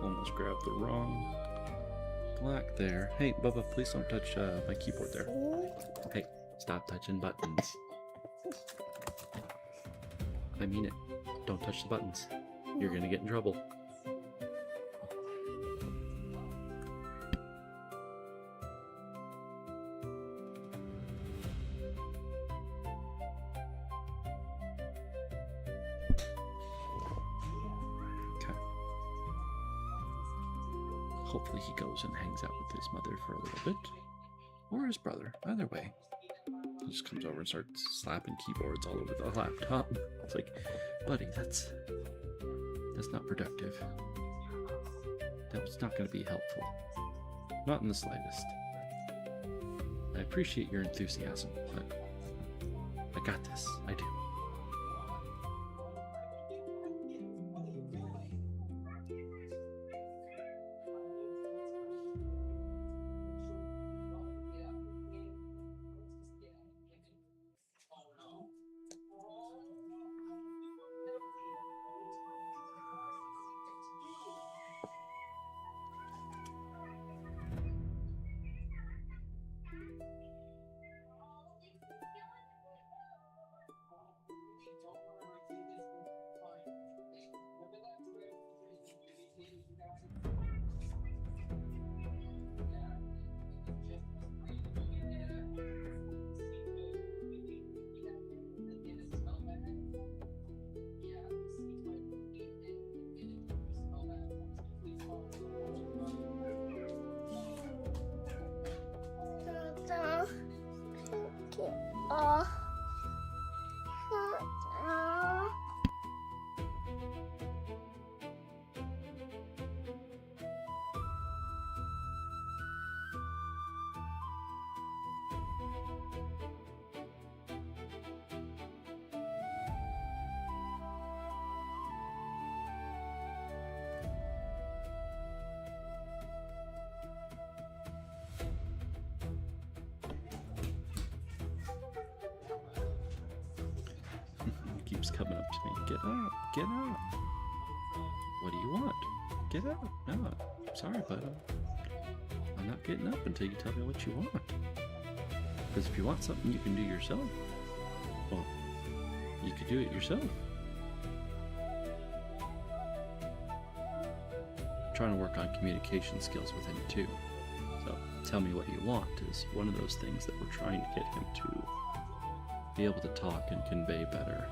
A: Almost grabbed the wrong black there. Hey, Bubba, please don't touch my keyboard there. Hey, stop touching buttons. I mean it. Don't touch the buttons. You're gonna get in trouble. Hopefully he goes and hangs out with his mother for a little bit. Or his brother. Either way. He just comes over and starts slapping keyboards all over the laptop. It's like, buddy, that's not productive. that was not going to be helpful. Not in the slightest. I appreciate your enthusiasm, but I got this. I do. Keeps coming up to me. Get up, get up. What do you want? Get up. No, sorry, bud. I'm not getting up until you tell me what you want. Because if you want something you can do yourself, well, you could do it yourself. I'm trying to work on communication skills with him too. So tell me what you want is one of those things that we're trying to get him to be able to talk and convey better.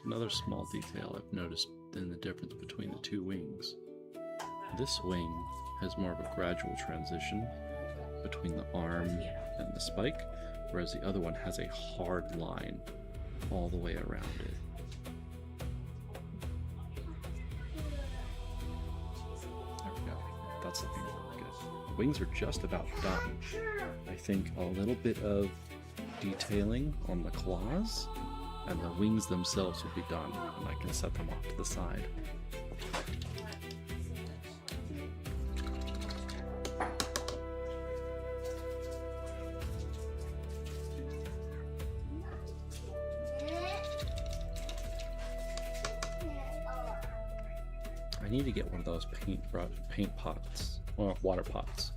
A: Another small detail I've noticed in the difference between the two wings. This wing has more of a gradual transition between the arm and the spike, whereas the other one has a hard line all the way around it. There we go. That's looking really good. The wings are just about done. I think a little bit of detailing on the claws, and the wings themselves will be done, and I can set them off to the side. I need to get one of those paint pots, or water pots,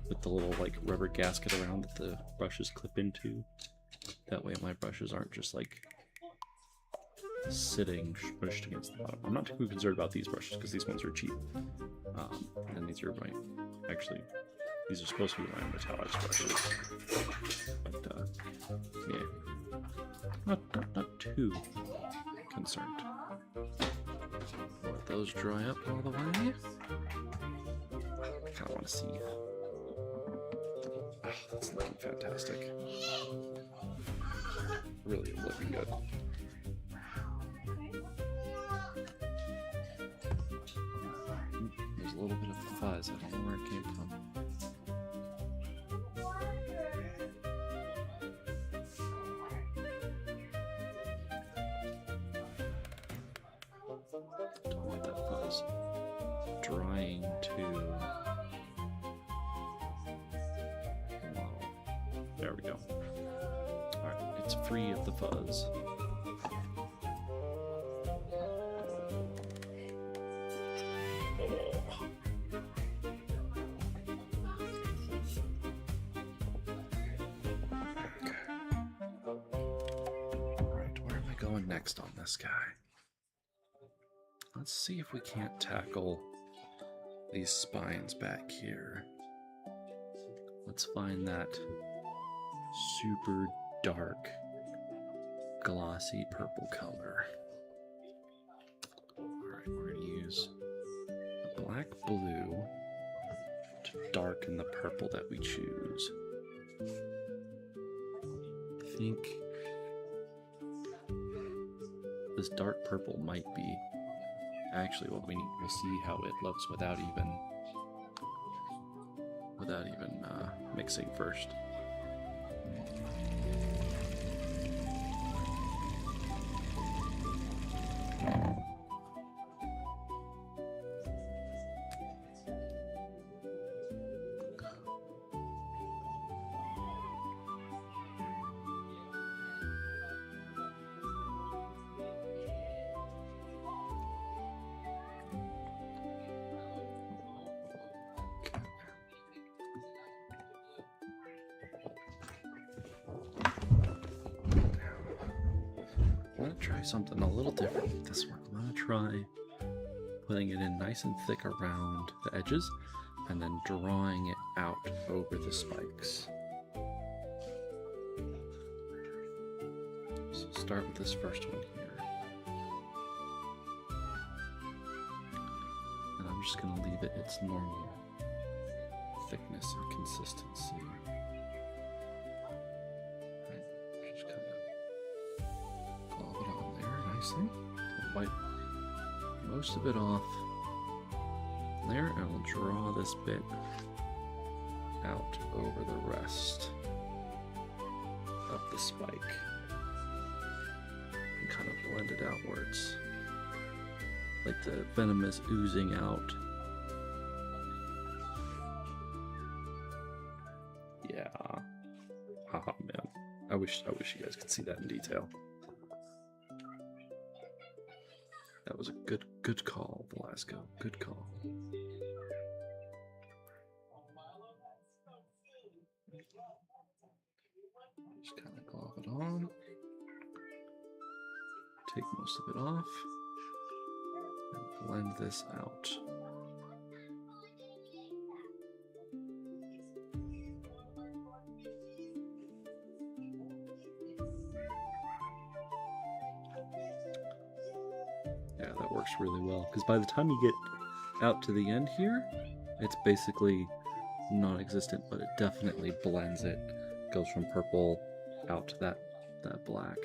A: with the little like rubber gasket around that the brushes clip into. That way my brushes aren't just like sitting pushed against the bottom. I'm not too concerned about these brushes because these ones are cheap. And these are actually, these are supposed to be my metallics brushes. But yeah, not too concerned. Let those dry up all the way. I kind of want to see. Oh, that's looking fantastic. Really looking good. There's a little bit of fuzz. I don't know where it came from. Don't want that fuzz drying too. Wow. There we go. Alright, it's free of the fuzz. Oh. next on this guy? Let's see if we can't tackle these spines back here. Let's find that super dark, glossy purple color. Alright, we're going to use a black blue to darken the purple that we choose. I think this dark purple might be actually what we need. We'll see how it looks without even mixing first. I'm going to try something a little different with this one. I'm going to try putting it in nice and thick around the edges and then drawing it out over the spikes. So start with this first one here. And I'm just going to leave it its normal thickness and consistency. Just kind of glob it on there nicely. Wipe most of it off there, and we'll draw this bit out over the rest of the spike and kind of blend it outwards like the venom is oozing out. Yeah. Haha, man. I wish you guys could see that in detail. That was a good call, Valasco. Good call. Just kind of glob it on. Take most of it off. And blend this out. Yeah, that works really well, because by the time you get out to the end here, it's basically non-existent, but it definitely blends it. Goes from purple out to that black.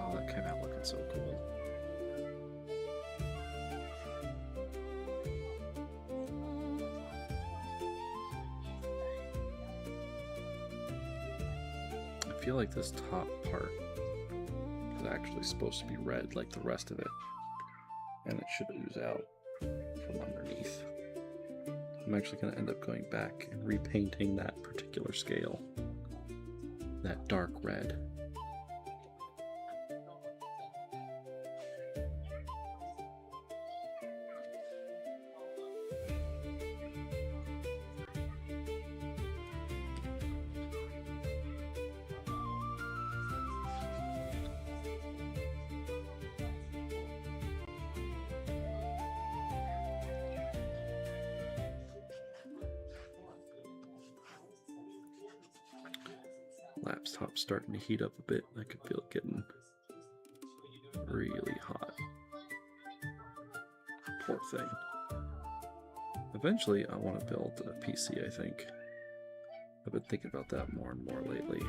A: Oh, that came out looking so cool. I feel like this top part is actually supposed to be red like the rest of it, and it should ooze out from underneath. I'm actually going to end up going back and repainting that particular scale, that dark red. Laptop's starting to heat up a bit. I could feel it getting really hot. Poor thing. Eventually, I want to build a PC, I think. I've been thinking about that more and more lately.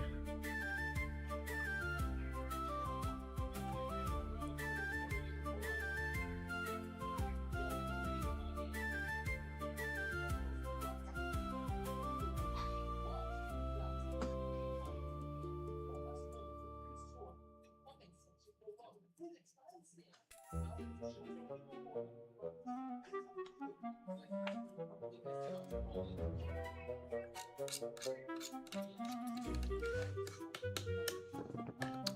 A: I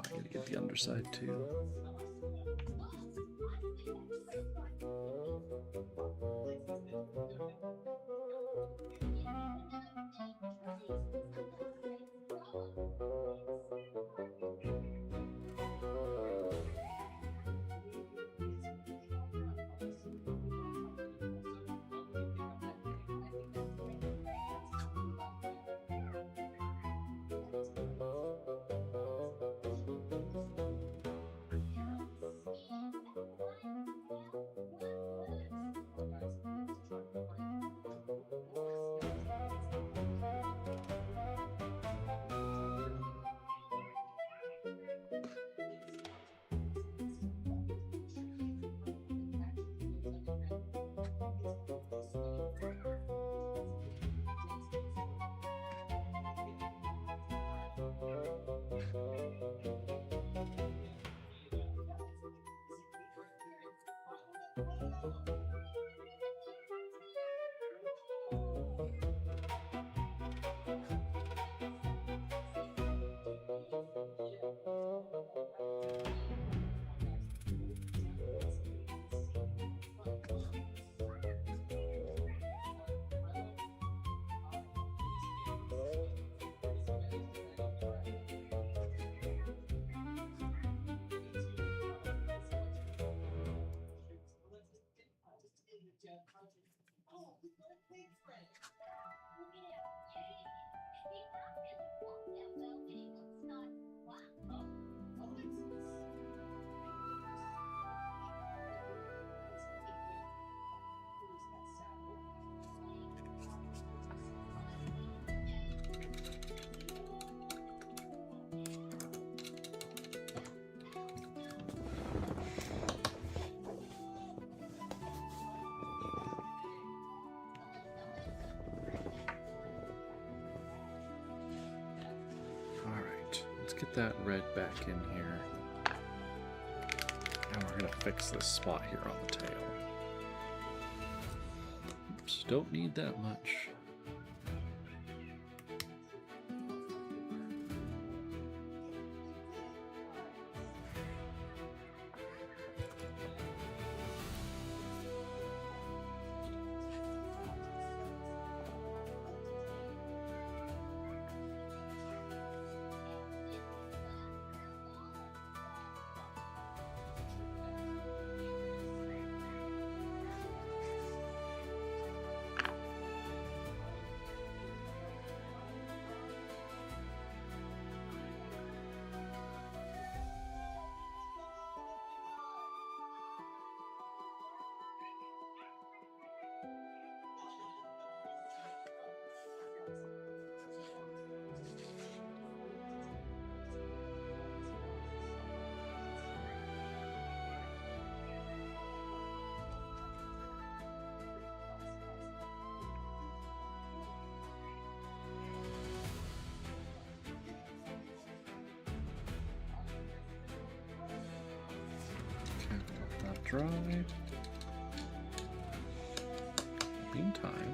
A: gotta get the underside too. Let's get that red back in here. And we're gonna fix this spot here on the tail. Oops, don't need that much. Dried. Meantime,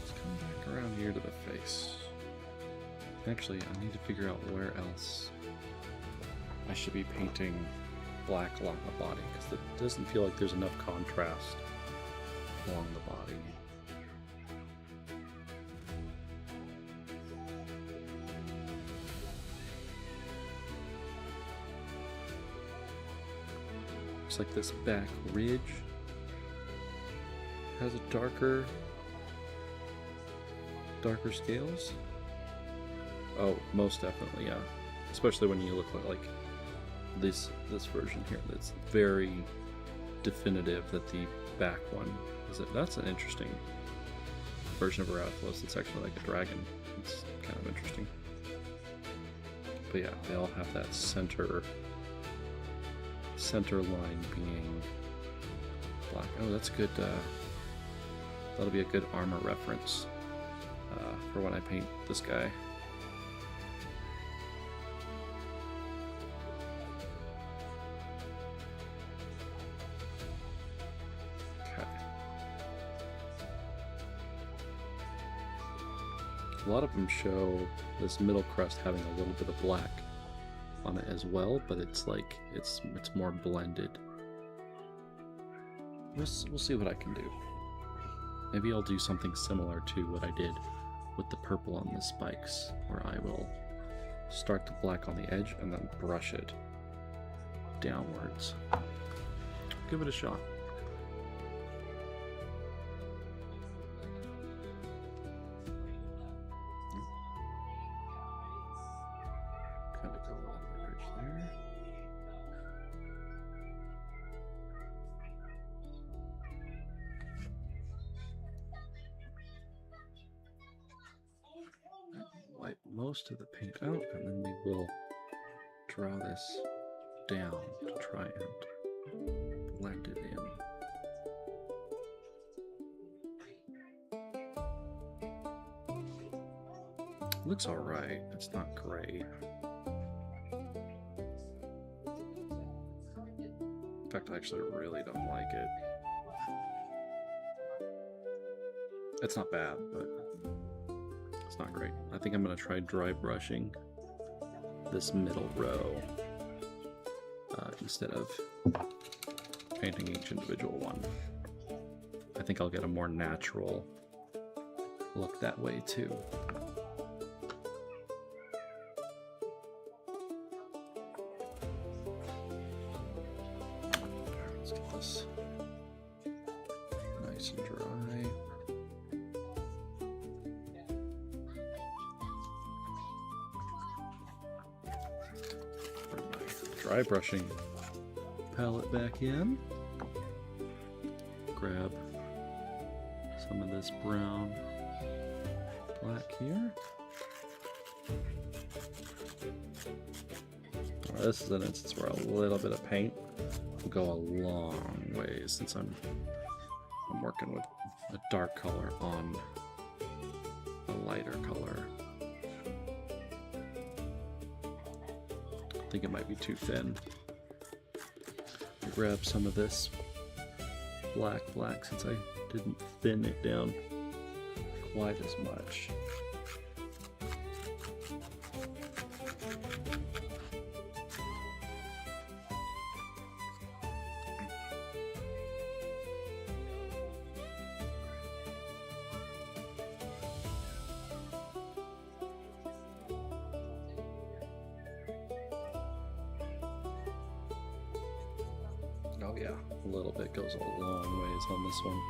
A: let's come back around here to the face. Actually, I need to figure out where else I should be painting black along the body, because it doesn't feel like there's enough contrast along the body. Like this back ridge has a darker scales. Oh, most definitely, yeah. Especially when you look like this version here. That's very definitive that the back one is it. That's an interesting version of a Rathalos. It's actually like a dragon. It's kind of interesting. But yeah, they all have that center line being black. Oh, that's good. That'll be a good armor reference for when I paint this guy. Okay. A lot of them show this middle crust having a little bit of black on it as well, but it's like it's more blended. We'll see what I can do. Maybe I'll do something similar to what I did with the purple on the spikes, where I will start the black on the edge and then brush it downwards. Give it a shot. Kind of go along the ridge there. Wipe most of the paint out, and then we will draw this down to try and blend it in. Looks alright, it's not great. In fact, I actually really don't like it. It's not bad, but it's not great. I think I'm going to try dry brushing this middle row instead of painting each individual one. I think I'll get a more natural look that way too. Let's get this nice and dry. Dry brushing palette back in. Grab some of this brown black here. This is an instance where a little bit of paint will go a long way, since I'm working with a dark color on a lighter color. I think it might be too thin. Grab some of this black since I didn't thin it down quite as much. Oh yeah, a little bit goes a long ways on this one.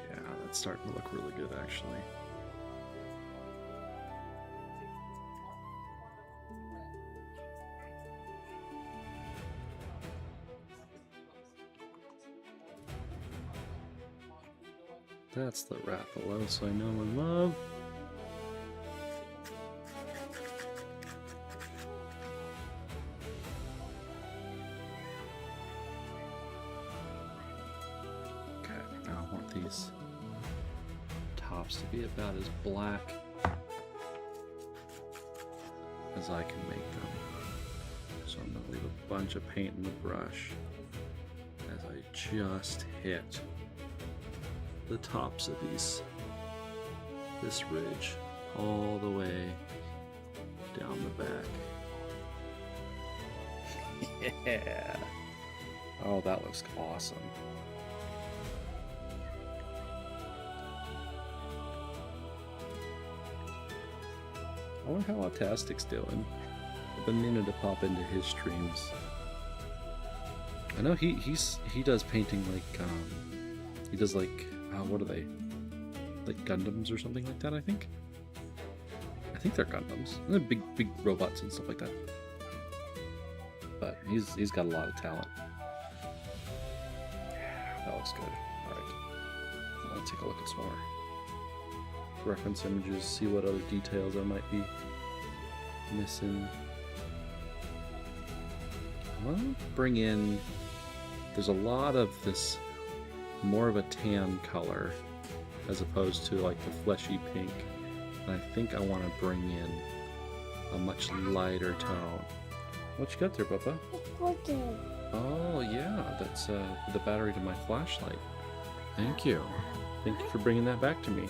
A: Yeah, that's starting to look really good actually. That's the Rathalos I know and love. Okay, now I want these tops to be about as black as I can make them. So I'm going to leave a bunch of paint in the brush as I just hit the tops of this ridge all the way down the back. Yeah. Oh, that looks awesome. I wonder how Autastic's doing. I've been meaning to pop into his streams. I know he does painting like he does like what are they? Like Gundams or something like that, I think. I think they're Gundams. They're big robots and stuff like that. but he's got a lot of talent. That looks good. All right, I'm gonna take a look at some more reference images, see what other details I might be missing. I want to bring in. There's a lot of this more of a tan color as opposed to like the fleshy pink. And I think I want to bring in a much lighter tone. What you got there, Bubba?
B: It's working.
A: Oh yeah, that's the battery to my flashlight. Thank you. Thank you for bringing that back to me.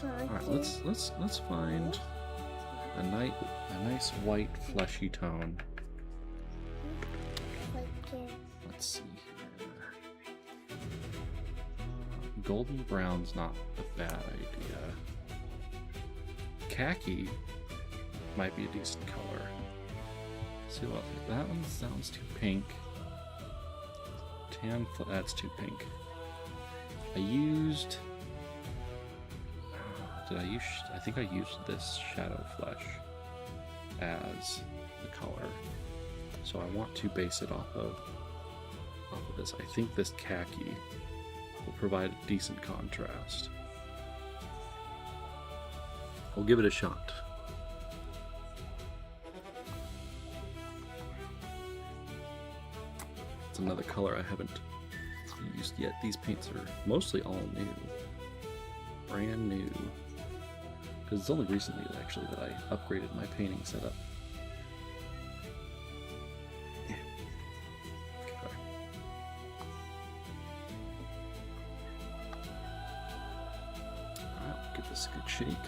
A: All right, let's find a nice white fleshy tone. Let's see here. Golden brown's not a bad idea. Khaki might be a decent color. Let's see what that one sounds too pink. Tan, that's too pink. I used. I think I used this shadow flesh as the color. So I want to base it off of this. I think this khaki will provide a decent contrast. We'll give it a shot. It's another color I haven't used yet. These paints are mostly all new. Brand new. Because it's only recently actually that I upgraded my painting setup. Yeah. Okay. Alright, give this a good shake.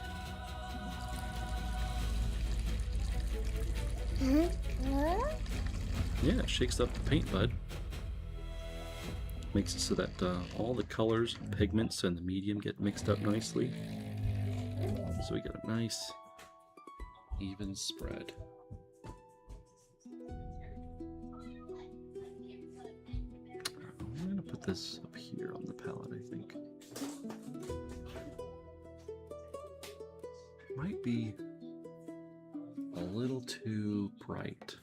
A: Yeah, it shakes up the paint bud. Makes it so that all the colors, pigments, and the medium get mixed up nicely. So we get a nice, even spread. I'm going to put this up here on the palette, I think. Might be a little too bright.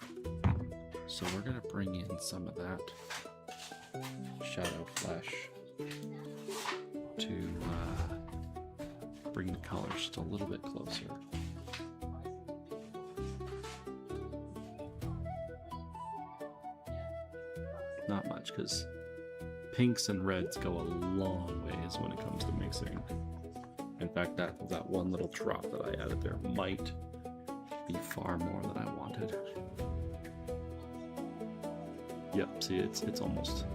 A: So we're going to bring in some of that shadow flesh to bring the colors just a little bit closer. Not much, because pinks and reds go a long ways when it comes to mixing. In fact, that one little drop that I added there might be far more than I wanted. Yep, see, it's almost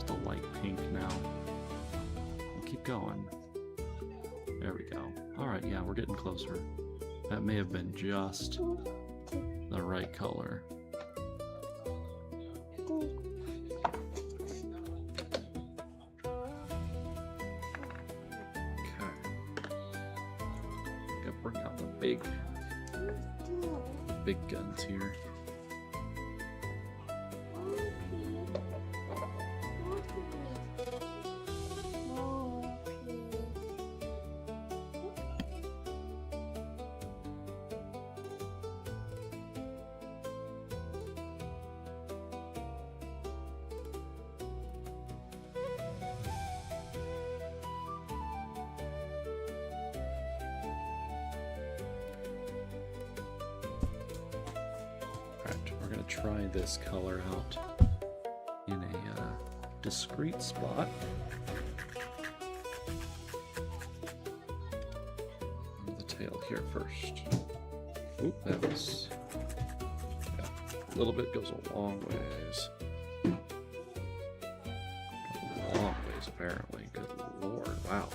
A: a light pink now. We'll keep going. There we go. Alright, yeah, we're getting closer. That may have been just the right color. Okay. Gotta bring out the big guns here. Try this color out in a discrete spot. The tail here first. Oop, that was, yeah, a little bit goes a long ways. A long ways, apparently. Good lord, wow.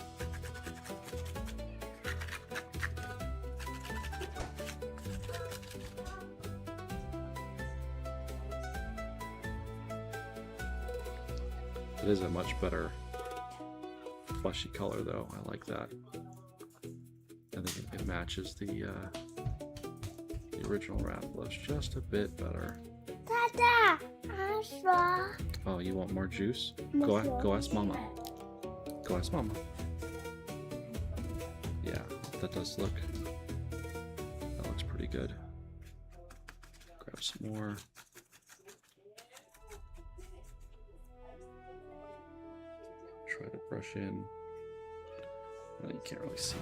A: It is a much better fleshy color, though. I like that. I think it matches the original Rathalos just a bit better.
B: Dada, I saw.
A: Oh, you want more juice? Go ask Mama. Go ask Mama. Yeah, that looks pretty good. grab some more. Try to brush in. Well, you can't really see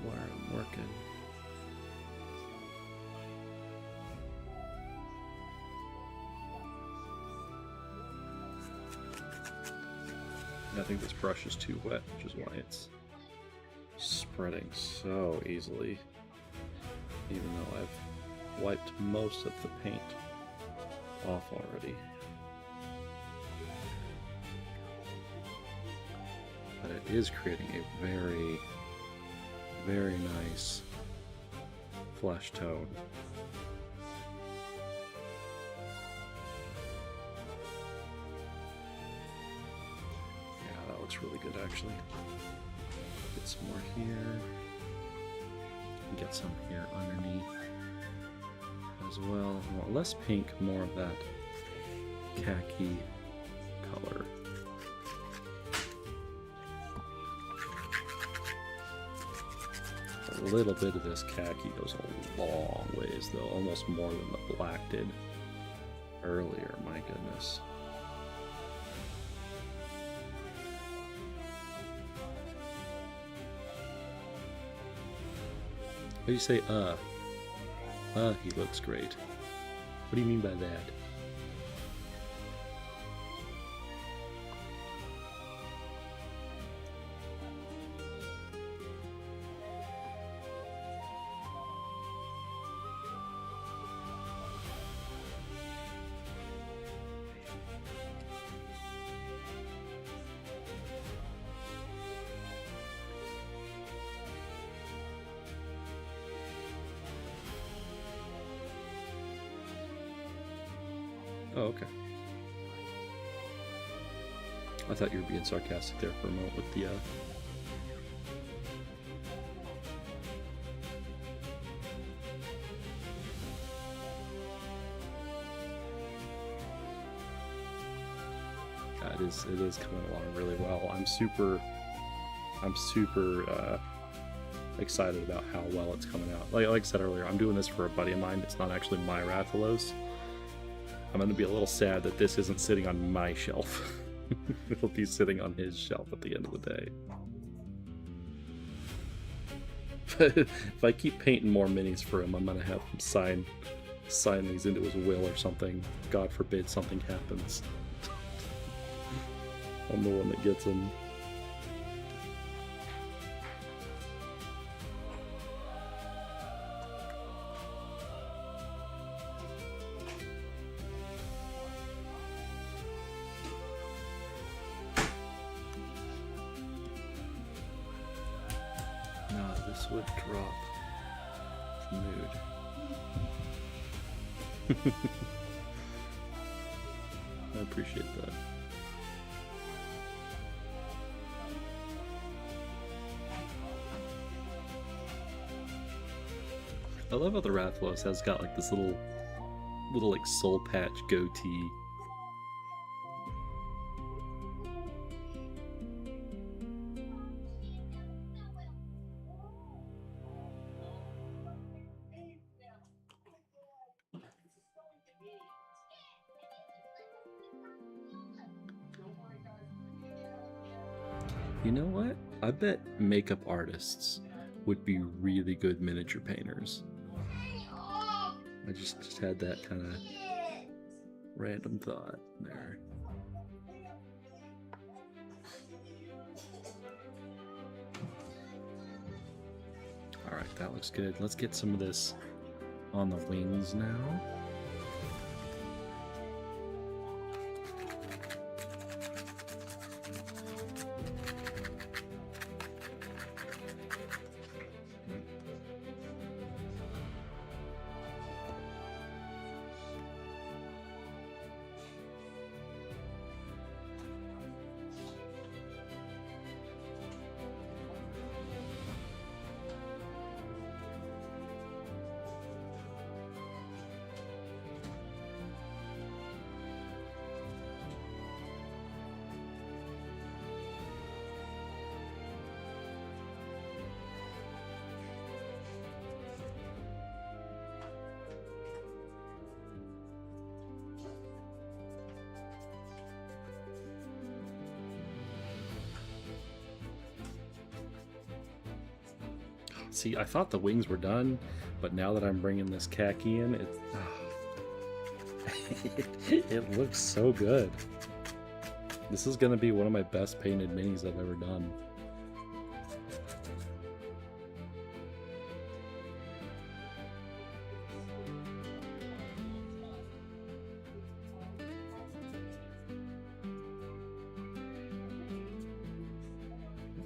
A: where I'm working. I think this brush is too wet, which is why it's spreading so easily, even though I've wiped most of the paint off already. But it is creating a very, very nice flesh tone. Really good, actually. Get some more here. And get some here underneath as well. I want less pink, more of that khaki color. A little bit of this khaki goes a long ways, though, almost more than the black did earlier. My goodness. What do you say, he looks great. What do you mean by that? Oh, okay. I thought you were being sarcastic there for a moment with the, it is coming along really well. I'm super excited about how well it's coming out. Like I said earlier, I'm doing this for a buddy of mine. It's not actually my Rathalos. I'm going to be a little sad that this isn't sitting on my shelf. It'll be sitting on his shelf at the end of the day. But if I keep painting more minis for him, I'm going to have him sign these into his will or something. God forbid something happens. I'm the one that gets them. This would drop the mood. I appreciate that. I love how the Rathalos has got like this little like soul patch goatee. You know what? I bet makeup artists would be really good miniature painters. I just had that kind of random thought there. Alright, that looks good. Let's get some of this on the wings now. See, I thought the wings were done, but now that I'm bringing this khaki in, it looks so good. This is going to be one of my best painted minis I've ever done.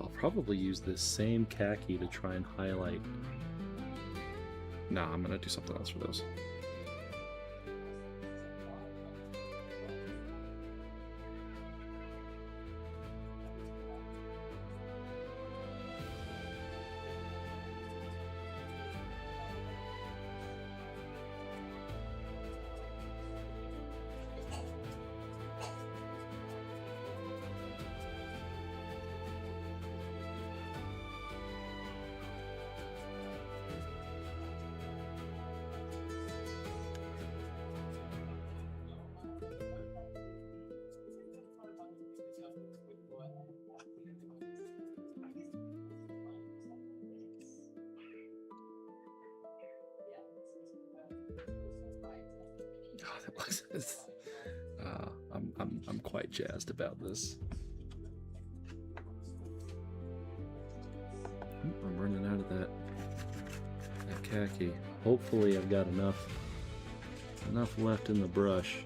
A: I'll probably use this same khaki to try and highlight. No, I'm going to do something else for those. Oh, that looks. I'm quite jazzed about this. I'm running out of that khaki. Hopefully, I've got enough left in the brush.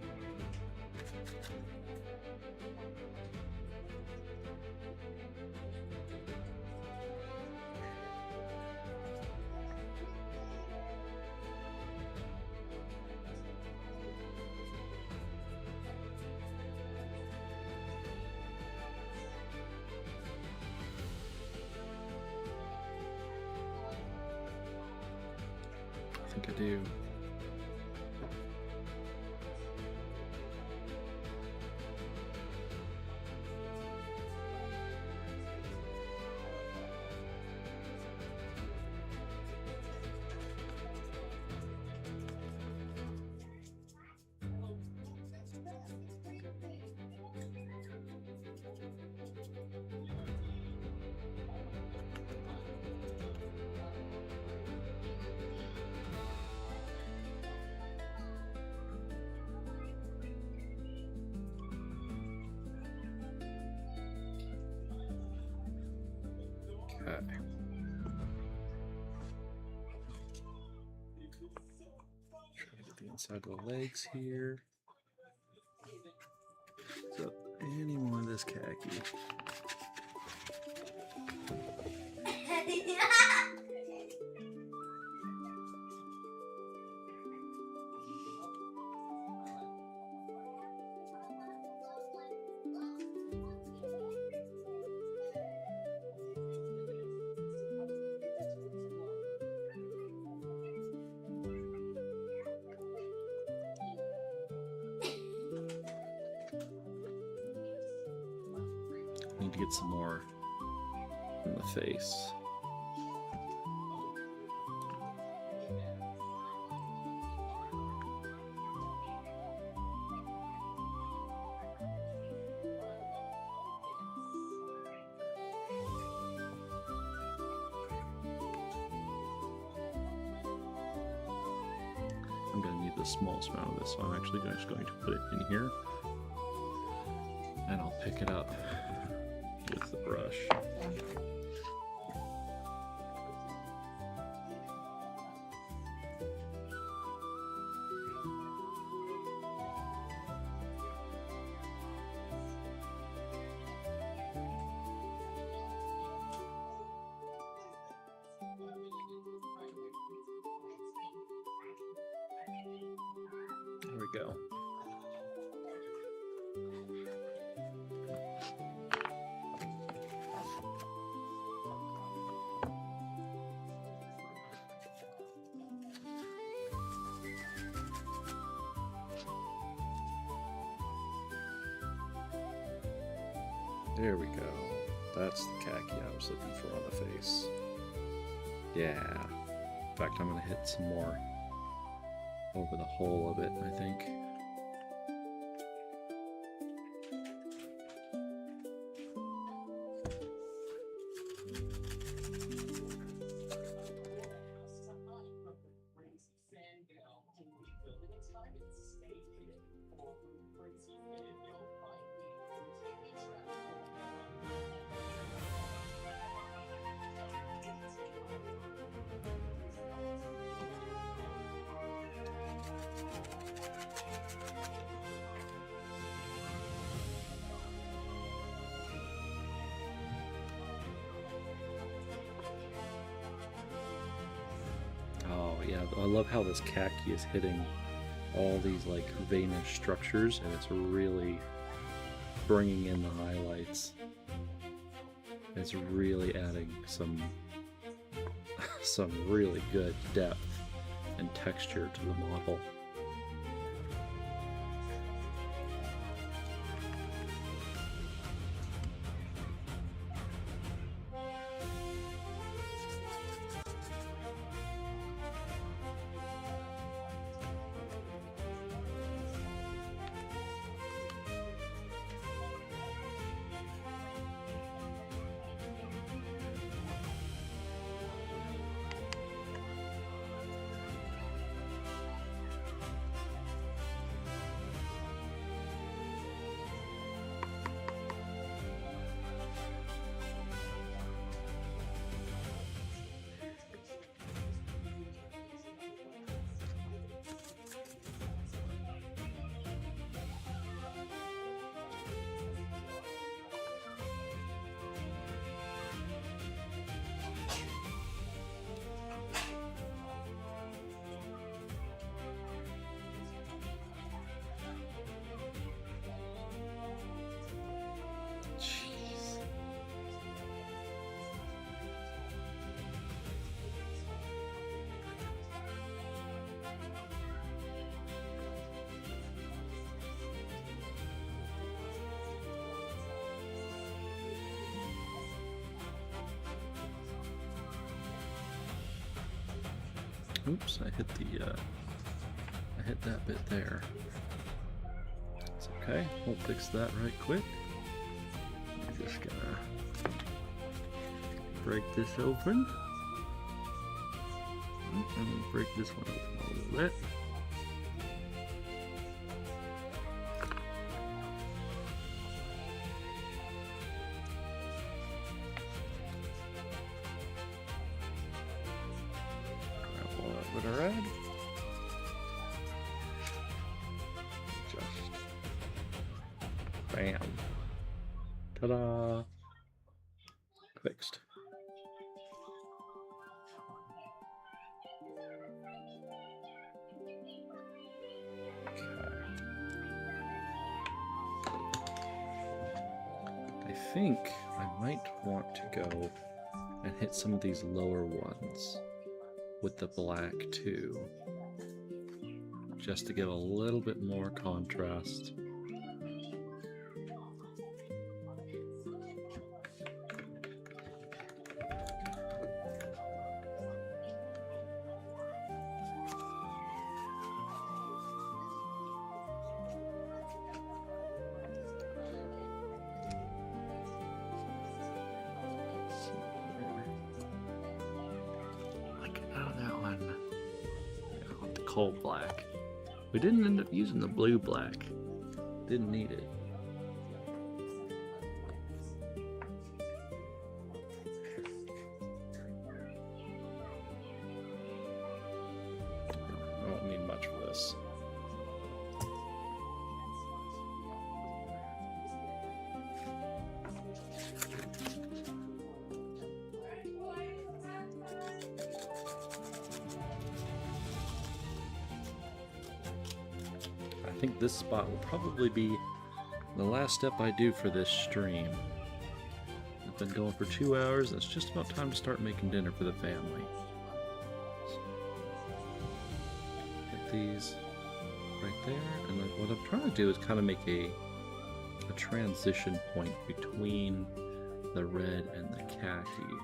A: I think I do. Okay. Try to get the inside of the legs here. So any more of this khaki. Need to get some more in the face. I'm going to need the smallest amount of this, so I'm actually just going to put it in here, and I'll pick it up with the brush. There we go. There we go. That's the khaki I was looking for on the face. Yeah. In fact, I'm going to hit some more over the whole of it, I think. yeah, I love how this khaki is hitting all these like veinish structures, and it's really bringing in the highlights. It's really adding some really good depth and texture to the model. Oops, I hit that bit there. It's okay, we'll fix that right quick. I'm just gonna break this open. I'm gonna break this one open a little bit. With a red. Just bam. Ta-da! Fixed. Okay. I think I might want to go and hit some of these lower ones with the black too, just to give a little bit more contrast. Cold black. We didn't end up using the blue black. Didn't need it. I don't need much for this. I think this spot will probably be the last step I do for this stream. I've been going for 2 hours, and it's just about time to start making dinner for the family. Put these right there, and then what I'm trying to do is kind of make a transition point between the red and the khaki.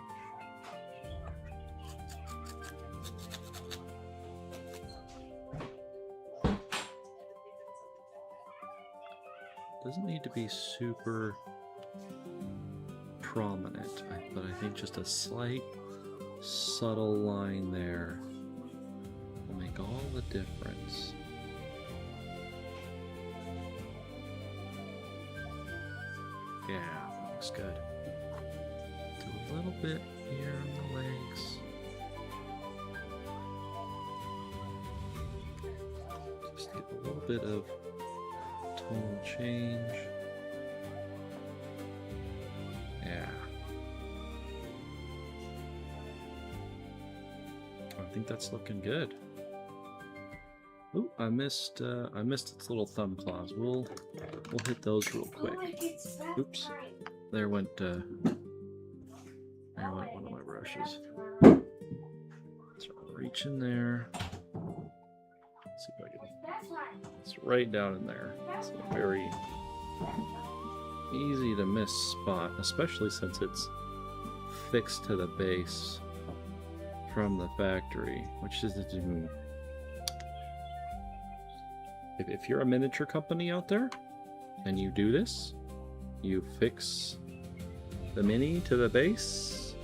A: Doesn't need to be super prominent, but I think just a slight, subtle line there will make all the difference. Yeah, that looks good. Do a little bit here on the legs. Just get a little bit of tonal change. Yeah. I think that's looking good. Ooh, I missed its little thumb claws. We'll hit those real quick. Oops. There went one of my brushes. So reach in there. Let's see if I can. It's right down in there. It's a very easy to miss spot, especially since it's fixed to the base from the factory, which is if you're a miniature company out there and you do this, you fix the mini to the base,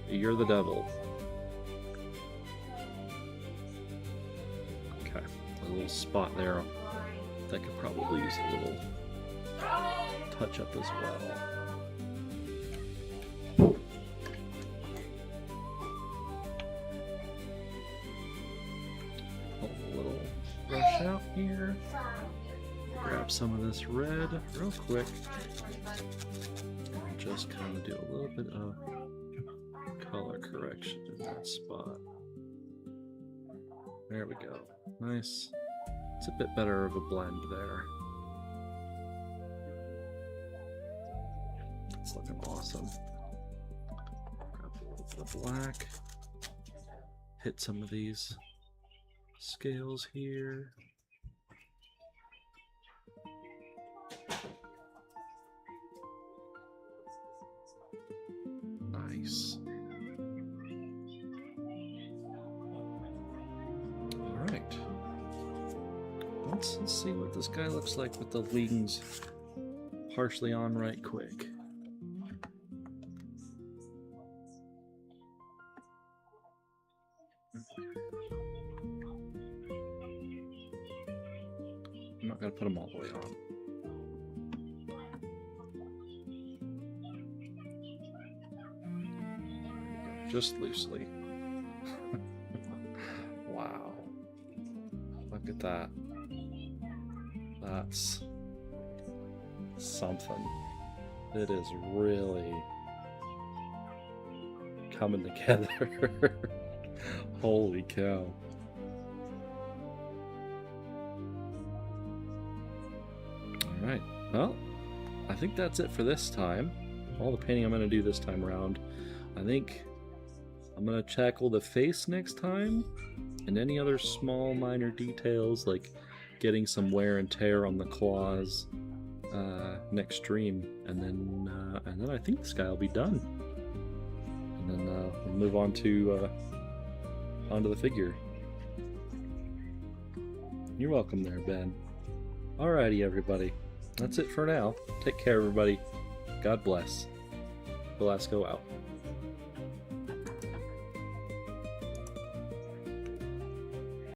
A: you're the devil. Okay, a little spot there that could probably use a little touch up as well. Pull a little brush out here. Grab some of this red real quick. And just kind of do a little bit of color correction in that spot. There we go. Nice. It's a bit better of a blend there. It's looking awesome. Grab a little bit of black. Hit some of these scales here. Nice. Alright. Let's see what this guy looks like with the wings partially on right quick. I'm not going to put them all the way on. Just loosely. Wow. Look at that. That's something. It is really coming together. Holy cow. Alright, well, I think that's it for this time. All the painting I'm going to do this time around. I think I'm going to tackle the face next time, and any other small minor details like getting some wear and tear on the claws next stream, and then I think this guy will be done. And then we'll move on to onto the figure. You're welcome there, Ben. Alrighty, everybody. That's it for now. Take care, everybody. God bless. Valasco out.